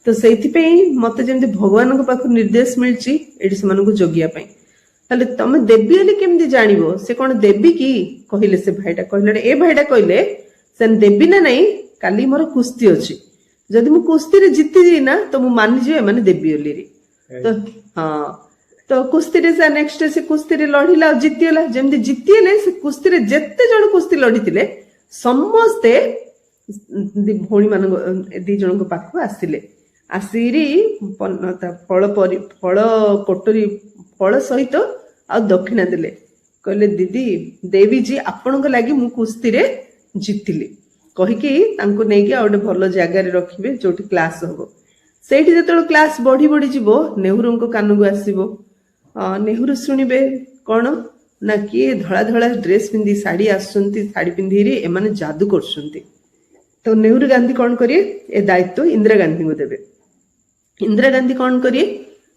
ତ ସେଇଥିପାଇଁ ମତେ ଯେମିତି ଭଗବାନଙ୍କ ପାଖରୁ ନିର୍ଦ୍ଦେଶ ମିଳିଛି ଏଠି ସେମାନଙ୍କୁ ଜଗିବା ପାଇଁ। ତାହେଲେ ତମେ ଦେବୀ ହେଲେ କେମିତି ଜାଣିବ? ସେ କଣ ଦେବୀ କି? କହିଲେ ସେ ଭାଇଟା କହିଲେ, ଏ ଭାଇଟା କହିଲେ ସେ ଦେବୀ ନା ନାଇଁ, କାଲି ମୋର କୁସ୍ତି ଅଛି, ଯଦି ମୁଁ କୁସ୍ତିରେ ଜିତିବି ନା ତ ମୁଁ ମାନିଯିବି ଏମାନେ ଦେବୀ ବୋଲି। ତ ତ କୁସ୍ତିରେ ସେ ନେକ୍ସଟ ସେ କୁସ୍ତିରେ ଲଢିଲା ଆଉ ଜିତିଗଲା। ଯେମିତି ଜିତିଗଲେ, ସେ କୁସ୍ତିରେ ଯେତେ ଜଣ କୁସ୍ତି ଲଢିଥିଲେ ସମସ୍ତେ ଭଉଣୀ ମାନଙ୍କ 2 ଜଣଙ୍କ ପାଖକୁ ଆସିଲେ। ଆସିରି ଫଳ କଟୋରୀ ଫଳ ସହିତ ଆଉ ଦକ୍ଷିଣା ଦେଲେ। କହିଲେ ଦିଦି ଦେବୀଜୀ ଆପଣଙ୍କ ଲାଗି ମୁଁ କୁସ୍ତିରେ ଜିତିଲି କହିକି ତାଙ୍କୁ ନେଇକି ଆଉ ଗୋଟେ ଭଲ ଜାଗାରେ ରଖିବେ ଯୋଉଠି କ୍ଲାସ ହବ। ସେଇଠି ଯେତେବେଳେ କ୍ଲାସ ବଢି ବଢି ଯିବ, ନେହୁରୁଙ୍କ କାନକୁ ଆସିବ। ନେହୁରୁ ଶୁଣିବେ କଣ ନା, କିଏ ଧଳା ଧଳା ଡ୍ରେସ ପିନ୍ଧି ଶାଢୀ ଆସୁଛନ୍ତି, ଶାଢୀ ପିନ୍ଧିକି ଏମାନେ ଯାଦୁ କରୁଛନ୍ତି। ତ ନେହୁରୁ ଗାନ୍ଧୀ କଣ କରିବେ, ଏ ଦାୟିତ୍ୱ ଇନ୍ଦିରା ଗାନ୍ଧୀଙ୍କୁ ଦେବେ। ଇନ୍ଦିରା ଗାନ୍ଧୀ କଣ କରିବେ,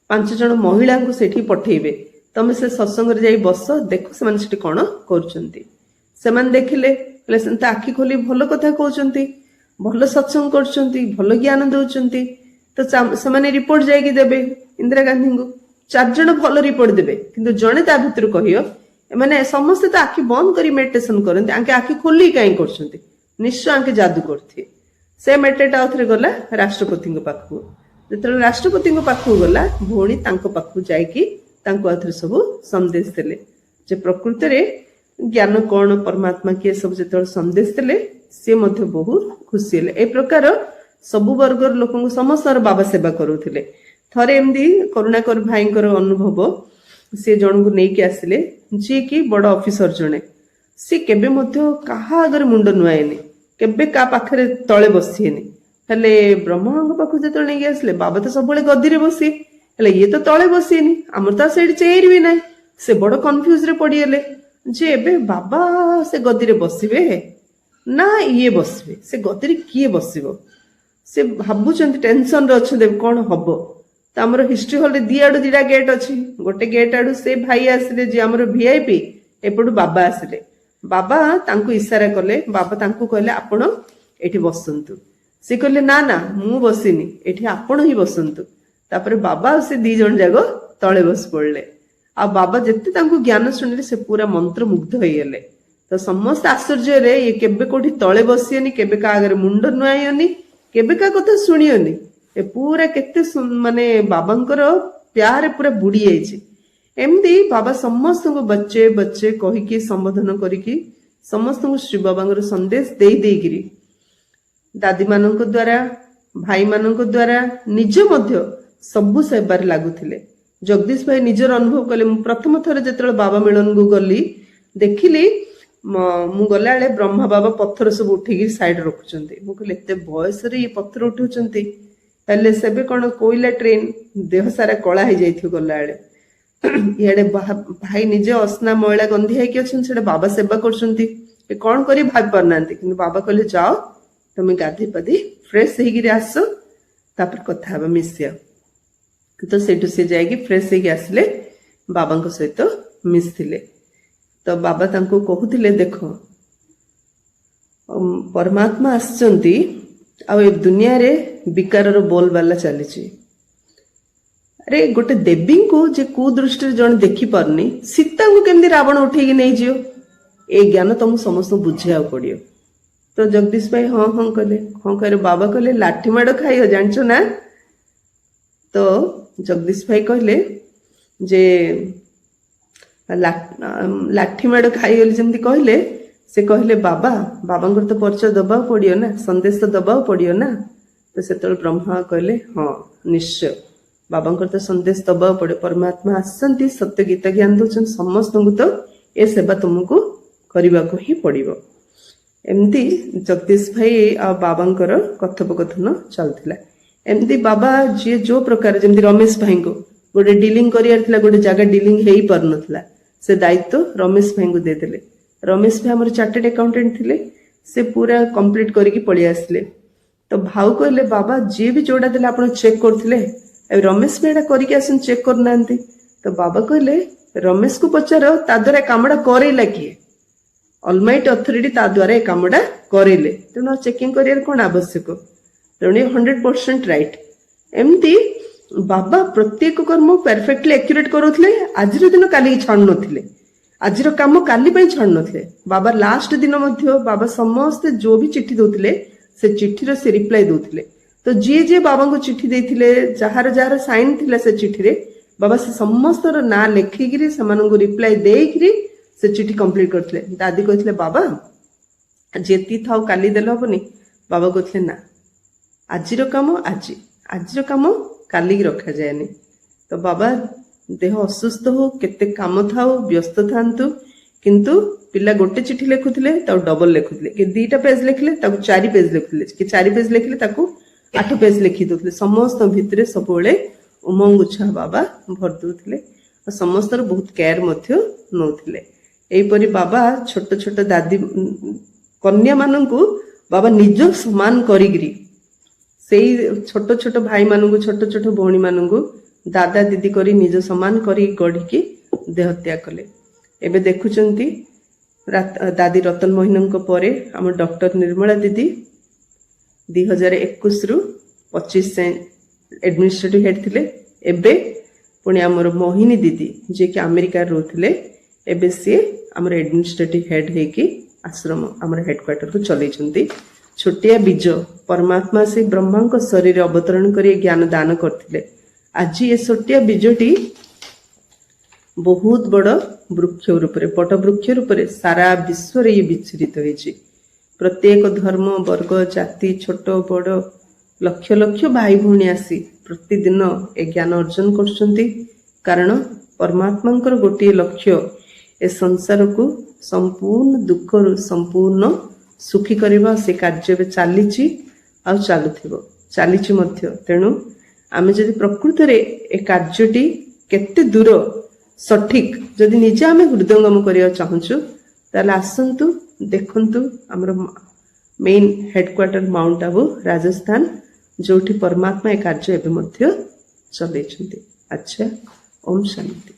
5 ଜଣ ମହିଳାଙ୍କୁ ସେଠି ପଠେଇବେ, ତମେ ସେ ସତ୍ସଙ୍ଗରେ ଯାଇ ବସ, ଦେଖ ସେମାନେ ସେଠି କଣ କରୁଛନ୍ତି। ସେମାନେ ଦେଖିଲେ, ତ ଆଖି ଖୋଲି ଭଲ କଥା କହୁଛନ୍ତି, ଭଲ ସତ୍ସଙ୍ଗ କରୁଛନ୍ତି, ଭଲ ଜ୍ଞାନ ଦଉଛନ୍ତି। ତ ସେମାନେ ରିପୋର୍ଟ ଯାଇକି ଦେବେ ଇନ୍ଦିରା ଗାନ୍ଧୀଙ୍କୁ। 4 ଜଣ ଭଲ ରିପୋର୍ଟ ଦେବେ, କିନ୍ତୁ ଜଣେ ତା ଭିତରୁ କହିବ ଏମାନେ ସମସ୍ତେ ତ ଆଖି ବନ୍ଦ କରି ମେଡିଟେସନ କରନ୍ତି, ଆଙ୍କେ ଆଖି ଖୋଲି କାହିଁ କରୁଛନ୍ତି, ନିଶ୍ଚୟ ଆଙ୍କେ ଯାଦୁ କରୁଥିବେ। ସେ ମ୍ୟାଟରଟା ଆଉ ଥରେ ଗଲା ରାଷ୍ଟ୍ରପତିଙ୍କ ପାଖକୁ। ଯେତେବେଳେ ରାଷ୍ଟ୍ରପତିଙ୍କ ପାଖକୁ ଗଲା, ଭଉଣୀ ତାଙ୍କ ପାଖକୁ ଯାଇକି ତାଙ୍କୁ ଆଉ ଥରେ ସବୁ ସନ୍ଦେଶ ଦେଲେ ଯେ ପ୍ରକୃତରେ ଜ୍ଞାନ କଣ, ପରମାତ୍ମା କିଏ, ସବୁ ଯେତେବେଳେ ସନ୍ଦେଶ ଦେଲେ ସିଏ ମଧ୍ୟ ବହୁତ ଖୁସି ହେଲେ। ଏ ପ୍ରକାର ସବୁ ବର୍ଗର ଲୋକଙ୍କୁ ସମସ୍ତଙ୍କର ବାବା ସେବା କରୁଥିଲେ। ଥରେ ଏମିତି କରୁଣାକର ଭାଇଙ୍କର ଅନୁଭବ, ସେ ଜଣଙ୍କୁ ନେଇକି ଆସିଲେ ଯିଏକି ବଡ ଅଫିସର ଜଣେ। ସେ କେବେ ମଧ୍ୟ କାହା ଆଗରେ ମୁଣ୍ଡ ନୁଆଏନି, କେବେ କାହା ପାଖରେ ତଳେ ବସିଏନି। ହେଲେ ବ୍ରହ୍ମାଙ୍କ ପାଖକୁ ଯେତେବେଳେ ନେଇକି ଆସିଲେ, ବାବା ତ ସବୁବେଳେ ଗଦିରେ ବସିଏ, ହେଲେ ଇଏ ତ ତଳେ ବସିଏନି, ଆମର ତ ସେଇଠି ଚେୟାର ବି ନାହିଁ। ସେ ବଡ କନଫ୍ୟୁଜ ରେ ପଡିଗଲେ ଯେ ଏବେ ବାବା ସେ ଗଦିରେ ବସିବେ ନା ଇଏ ବସିବେ, ସେ ଗଦିରେ କିଏ ବସିବ। ସେ ଭାବୁଛନ୍ତି, ଟେନସନରେ ଅଛନ୍ତି କଣ ହବ। ତ ଆମର ହିଷ୍ଟ୍ରି ହଲରେ ଦି ଆଡୁ ଦିଟା ଗେଟ୍ ଅଛି। ଗୋଟେ ଗେଟ୍ ଆଡୁ ସେ ଭାଇ ଆସିଲେ ଯିଏ ଆମର ଭିଆଇପି, ଏପଟୁ ବାବା ଆସିଲେ। ବାବା ତାଙ୍କୁ ଇସାରା କଲେ, ବାବା ତାଙ୍କୁ କହିଲେ ଆପଣ ଏଠି ବସନ୍ତୁ। ସେ କହିଲେ ନା ନା ମୁଁ ବସିନି, ଏଠି ଆପଣ ହିଁ ବସନ୍ତୁ। ତାପରେ ବାବା ଆଉ ସେ ଦି ଜଣ ଯାକ ତଳେ ବସି ପଡିଲେ। ଆଉ ବାବା ଯେତେ ତାଙ୍କୁ ଜ୍ଞାନ ଶୁଣିଲେ ସେ ପୁରା ମନ୍ତ୍ରମୁଗ୍ଧ ହେଇଗଲେ। ତ ସମସ୍ତେ ଆଶ୍ଚର୍ଯ୍ୟରେ, ଇଏ କେବେ କୋଉଠି ତଳେ ବସିଏନି, କେବେ କାହା ଆଗରେ ମୁଣ୍ଡ ନୁଆଇନି, କେବେ କାହା କଥା ଶୁଣିବନି। ଏ ପୁରା କେତେ ମାନେ ବାବାଙ୍କର ପ୍ୟାରେ ପୁରା ବୁଡି ଯାଇଛି। ଏମିତି ବାବା ସମସ୍ତଙ୍କୁ ବଚ୍ଚେ ବଚ୍ଚେ କହିକି ସମ୍ବୋଧନ କରିକି ସମସ୍ତଙ୍କୁ ଶ୍ରୀ ବାବାଙ୍କର ସନ୍ଦେଶ ଦେଇ ଦେଇକିରି ଦାଦି ମାନଙ୍କ ଦ୍ଵାରା, ଭାଇମାନଙ୍କ ଦ୍ଵାରା, ନିଜେ ମଧ୍ୟ ସବୁ ସେବାରେ ଲାଗୁଥିଲେ। ଜଗଦୀଶ ଭାଇ ନିଜର ଅନୁଭବ କଲେ। ମୁଁ ପ୍ରଥମ ଥର ଯେତେବେଳେ ବାବା ମିଳନକୁ ଗଲି, ଦେଖିଲି ମୁଁ ଗଲାବେଳେ ବ୍ରହ୍ମା ବାବା ପଥର ସବୁ ଉଠେଇକି ସାଇଡ ରଖୁଛନ୍ତି। ମୁଁ କହିଲି ଏତେ ବୟସରେ ଇଏ ପଥର ଉଠଉଛନ୍ତି, ହେଲେ ସେବେ କଣ କୋଇଲା ଟ୍ରେନ, ଦେହ ସାରା କଳା ହେଇଯାଇଥିବ ଗଲାବେଳେ। ଇଆଡେ ଭାଇ ନିଜେ ଅସ୍ନା ମଇଳା ଗନ୍ଧି ହେଇକି ଅଛନ୍ତି, ସେଟା ବାବା ସେବା କରୁଛନ୍ତି। କଣ କରି ଭାବି ପାରୁନାହାନ୍ତି, କିନ୍ତୁ ବାବା କହିଲେ ଯାଅ ତମେ ଗାଧେଇ ପାଧେଇ ଫ୍ରେଶ ହେଇକିରି ଆସ, ତାପରେ କଥା ହେବା ମିଶିଆ। ତ ସେଇଠୁ ସେ ଯାଇକି ଫ୍ରେଶ ହେଇକି ଆସିଲେ, ବାବାଙ୍କ ସହିତ ମିଶିଥିଲେ। ତ ବାବା ତାଙ୍କୁ କହୁଥିଲେ ଦେଖ ପରମାତ୍ମା ଆସିଛନ୍ତି, ଆଉ ଏ ଦୁନିଆରେ ବିକାରର ବୋଲବାଲା ଚାଲିଛି। ଆରେ ଗୋଟେ ଦେବୀଙ୍କୁ ଯେ କୁଦୃଷ୍ଟିରେ ଜଣେ ଦେଖିପାରୁନି, ସୀତାଙ୍କୁ କେମିତି ରାବଣ ଉଠେଇକି ନେଇଯିବ, ଏ ଜ୍ଞାନ ତମକୁ ସମସ୍ତଙ୍କୁ ବୁଝେଇବାକୁ ପଡିବ। ତ ଜଗଦୀଶ ଭାଇ ହଁ ହଁ କହିଲେ। ହଁ କହିଲେ ବାବା କହିଲେ ଲାଠି ମାଡ ଖାଇବ ଜାଣିଛ ନା। ତ ଜଗଦୀଶ ଭାଇ କହିଲେ ଯେ ଲାଠି ମାଡ ଖାଇଗଲି ଯେମିତି କହିଲେ, ସେ କହିଲେ ବାବା, ବାବାଙ୍କର ତ ପରିଚୟ ଦବାକୁ ପଡିବ ନା, ସନ୍ଦେଶ ତ ଦବାକୁ ପଡିବ ନା। ତ ସେତେବେଳେ ବ୍ରହ୍ମା କହିଲେ ହଁ ନିଶ୍ଚୟ, ବାବାଙ୍କର ତ ସନ୍ଦେଶ ଦବାକୁ ପଡିବ। ପରମାତ୍ମା ଆସିଛନ୍ତି, ସତ୍ୟ ଗୀତା ଜ୍ଞାନ ଦଉଛନ୍ତି ସମସ୍ତଙ୍କୁ, ତ ଏ ସେବା ତୁମକୁ କରିବାକୁ ହିଁ ପଡିବ। ଏମିତି ଜଗଦୀଶ ଭାଇ ଆଉ ବାବାଙ୍କର କଥୋପକଥନ ଚାଲୁଥିଲା। ଏମିତି ବାବା ଯିଏ ଯୋଉ ପ୍ରକାର, ଯେମିତି ରମେଶ ଭାଇଙ୍କୁ ଗୋଟେ ଡିଲିଂ କରିବାର ଥିଲା, ଗୋଟେ ଜାଗା ଡିଲିଂ ହେଇପାରୁନଥିଲା, ସେ ଦାୟିତ୍ୱ ରମେଶ ଭାଇଙ୍କୁ ଦେଇଦେଲେ। ରମେଶ ଭାଇ ଆମର ଚାର୍ଟେଡ ଆକାଉଣ୍ଟାଣ୍ଟ ଥିଲେ, ସେ ପୁରା କମ୍ପ୍ଲିଟ କରିକି ପଳେଇ ଆସିଲେ। ତ ଭାଉ କହିଲେ ବାବା ଯିଏ ବି ଯୋଉଟା ଦେଲେ ଆପଣ ଚେକ୍ କରୁଥିଲେ, ଏବେ ରମେଶ ଭାଇ ଏଟା କରିକି ଆସନ୍ତୁ, ଚେକ୍ କରୁନାହାନ୍ତି। ତ ବାବା କହିଲେ ରମେଶକୁ ପଚାର ତା ଦ୍ୱାରା କାମଟା କରେଇଲା କିଏ, ଅଲମାଇଟ୍ ଅଥରିଟି ତା ଦ୍ୱାରା ଏ କାମଟା କରେଇଲେ, ତେଣୁ ଆଉ ଚେକିଂ କରିବାର କଣ ଆବଶ୍ୟକ। ତେଣୁ 100% ରାଇଟ୍। ଏମିତି ବାବା ପ୍ରତ୍ୟେକ କର୍ମ ପରଫେକ୍ଟଲି ଆକ୍ୟୁରେଟ କରୁଥିଲେ। ଆଜିର ଦିନ କାଲିକି ଛାଡୁ ନଥିଲେ, ଆଜିର କାମ କାଲି ପାଇଁ ଛାଡୁ ନଥିଲେ। ବାବା ଲାଷ୍ଟ ଦିନ ମଧ୍ୟ ବାବା ସମସ୍ତେ ଯୋଉ ବି ଚିଠି ଦଉଥିଲେ, ସେ ଚିଠିର ସେ ରିପ୍ଲାଏ ଦଉଥିଲେ। ତ ଯିଏ ଯିଏ ବାବାଙ୍କୁ ଚିଠି ଦେଇଥିଲେ, ଯାହାର ଯାହାର ସାଇନ ଥିଲା ସେ ଚିଠିରେ, ବାବା ସେ ସମସ୍ତର ନାଁ ଲେଖିକିରି ସେମାନଙ୍କୁ ରିପ୍ଲାଏ ଦେଇକିରି ସେ ଚିଠି କମ୍ପ୍ଲିଟ କରିଥିଲେ। ଦାଦି କହିଥିଲେ ବାବା ଯେତିକି ଥାଉ କାଲି ଦେଲେ ହବନି। ବାବା କହିଥିଲେ ନା, ଆଜିର କାମ ଆଜି, ଆଜିର କାମ କାଲିକି ରଖାଯାଏନି। ତ ବାବା ଦେହ ଅସୁସ୍ଥ ହଉ, କେତେ କାମ ଥାଉ, ବ୍ୟସ୍ତ ଥାନ୍ତୁ, କିନ୍ତୁ ପିଲା ଗୋଟେ ଚିଠି ଲେଖୁଥିଲେ ତାକୁ ଡବଲ ଲେଖୁଥିଲେ, କି 2ଟା ପେଜ ଲେଖିଲେ ତାକୁ 4 ପେଜ ଲେଖୁଥିଲେ, କି 4 ପେଜ ଲେଖିଲେ ତାକୁ 8 ପେଜ ଲେଖି ଦଉଥିଲେ। ସମସ୍ତଙ୍କ ଭିତରେ ସବୁବେଳେ ଉମଙ୍ଗ ଉତ୍ସାହ ବାବା ଭରି ଦଉଥିଲେ, ଆଉ ସମସ୍ତର ବହୁତ କେୟାର ମଧ୍ୟ ନଉଥିଲେ। ଏହିପରି ବାବା ଛୋଟ ଛୋଟ ଦାଦି କନ୍ୟା ମାନଙ୍କୁ ବାବା ନିଜ ସମାନ କରିକିରି, ସେଇ ଛୋଟ ଛୋଟ ଭାଇ ମାନଙ୍କୁ, ଛୋଟ ଛୋଟ ଭଉଣୀ ମାନଙ୍କୁ ଦାଦା ଦିଦି କରି ନିଜ ସମାନ କରି ଗଢିକି ଦେହତ୍ୟାଗ କଲେ। ଏବେ ଦେଖୁଛନ୍ତି ଦାଦି ରତନ ମୋହିନଙ୍କ ପରେ ଆମ ଡକ୍ଟର ନିର୍ମଳା ଦିଦି 2021ରୁ 25 ଯାଏଁ ଆଡମିନିଷ୍ଟ୍ରେଟିଭ ହେଡ୍ ଥିଲେ। ଏବେ ପୁଣି ଆମର ମୋହିନୀ ଦିଦି ଯିଏକି ଆମେରିକାରେ ରହୁଥିଲେ, ଏବେ ସିଏ ଆମର ଆଡମିନିଷ୍ଟ୍ରେଟିଭ ହେଡ୍ ହେଇକି ଆଶ୍ରମ ଆମର ହେଡକ୍ୱାର୍ଟରକୁ ଚଲେଇଛନ୍ତି। ଛୋଟିଆ ବୀଜ ପରମାତ୍ମା ସେ ବ୍ରହ୍ମାଙ୍କ ଶରୀରରେ ଅବତରଣ କରି ଏ ଜ୍ଞାନ ଦାନ କରିଥିଲେ। ଆଜି ଏ ଛୋଟିଆ ବୀଜଟି ବହୁତ ବଡ଼ ବୃକ୍ଷ ରୂପରେ ବଟ ବୃକ୍ଷ ରୂପରେ ସାରା ବିଶ୍ୱରେ ଇଏ ବିଚ୍ଛୁରିତ ହୋଇଛି। ପ୍ରତ୍ୟେକ ଧର୍ମ ବର୍ଗ ଜାତି ଛୋଟ ବଡ଼ ଲକ୍ଷ ଲକ୍ଷ ଭାଇ ଭଉଣୀ ଆସି ପ୍ରତିଦିନ ଏ ଜ୍ଞାନ ଅର୍ଜନ କରୁଛନ୍ତି। କାରଣ ପରମାତ୍ମାଙ୍କର ଗୋଟିଏ ଲକ୍ଷ୍ୟ ଏ ସଂସାରକୁ ସମ୍ପୂର୍ଣ୍ଣ ଦୁଃଖରୁ ସମ୍ପୂର୍ଣ୍ଣ ସୁଖୀ କରିବା। ସେ କାର୍ଯ୍ୟ ଏବେ ଚାଲିଛି ଆଉ ଚାଲିଛି ମଧ୍ୟ। ତେଣୁ ଆମେ ଯଦି ପ୍ରକୃତରେ ଏ କାର୍ଯ୍ୟଟି କେତେ ଦୂର ସଠିକ ଯଦି ନିଜେ ଆମେ ହୃଦୟଙ୍ଗମ କରିବାକୁ ଚାହୁଁଛୁ ତାହେଲେ ଆସନ୍ତୁ ଦେଖନ୍ତୁ ଆମର ମେନ୍ ହେଡକ୍ୱାର୍ଟର ମାଉଣ୍ଟ ଆବୁ ରାଜସ୍ଥାନ, ଯୋଉଠି ପରମାତ୍ମା ଏ କାର୍ଯ୍ୟ ଏବେ ମଧ୍ୟ ଚଲେଇଛନ୍ତି। ଆଚ୍ଛା, ଓମ୍ ଶାନ୍ତି।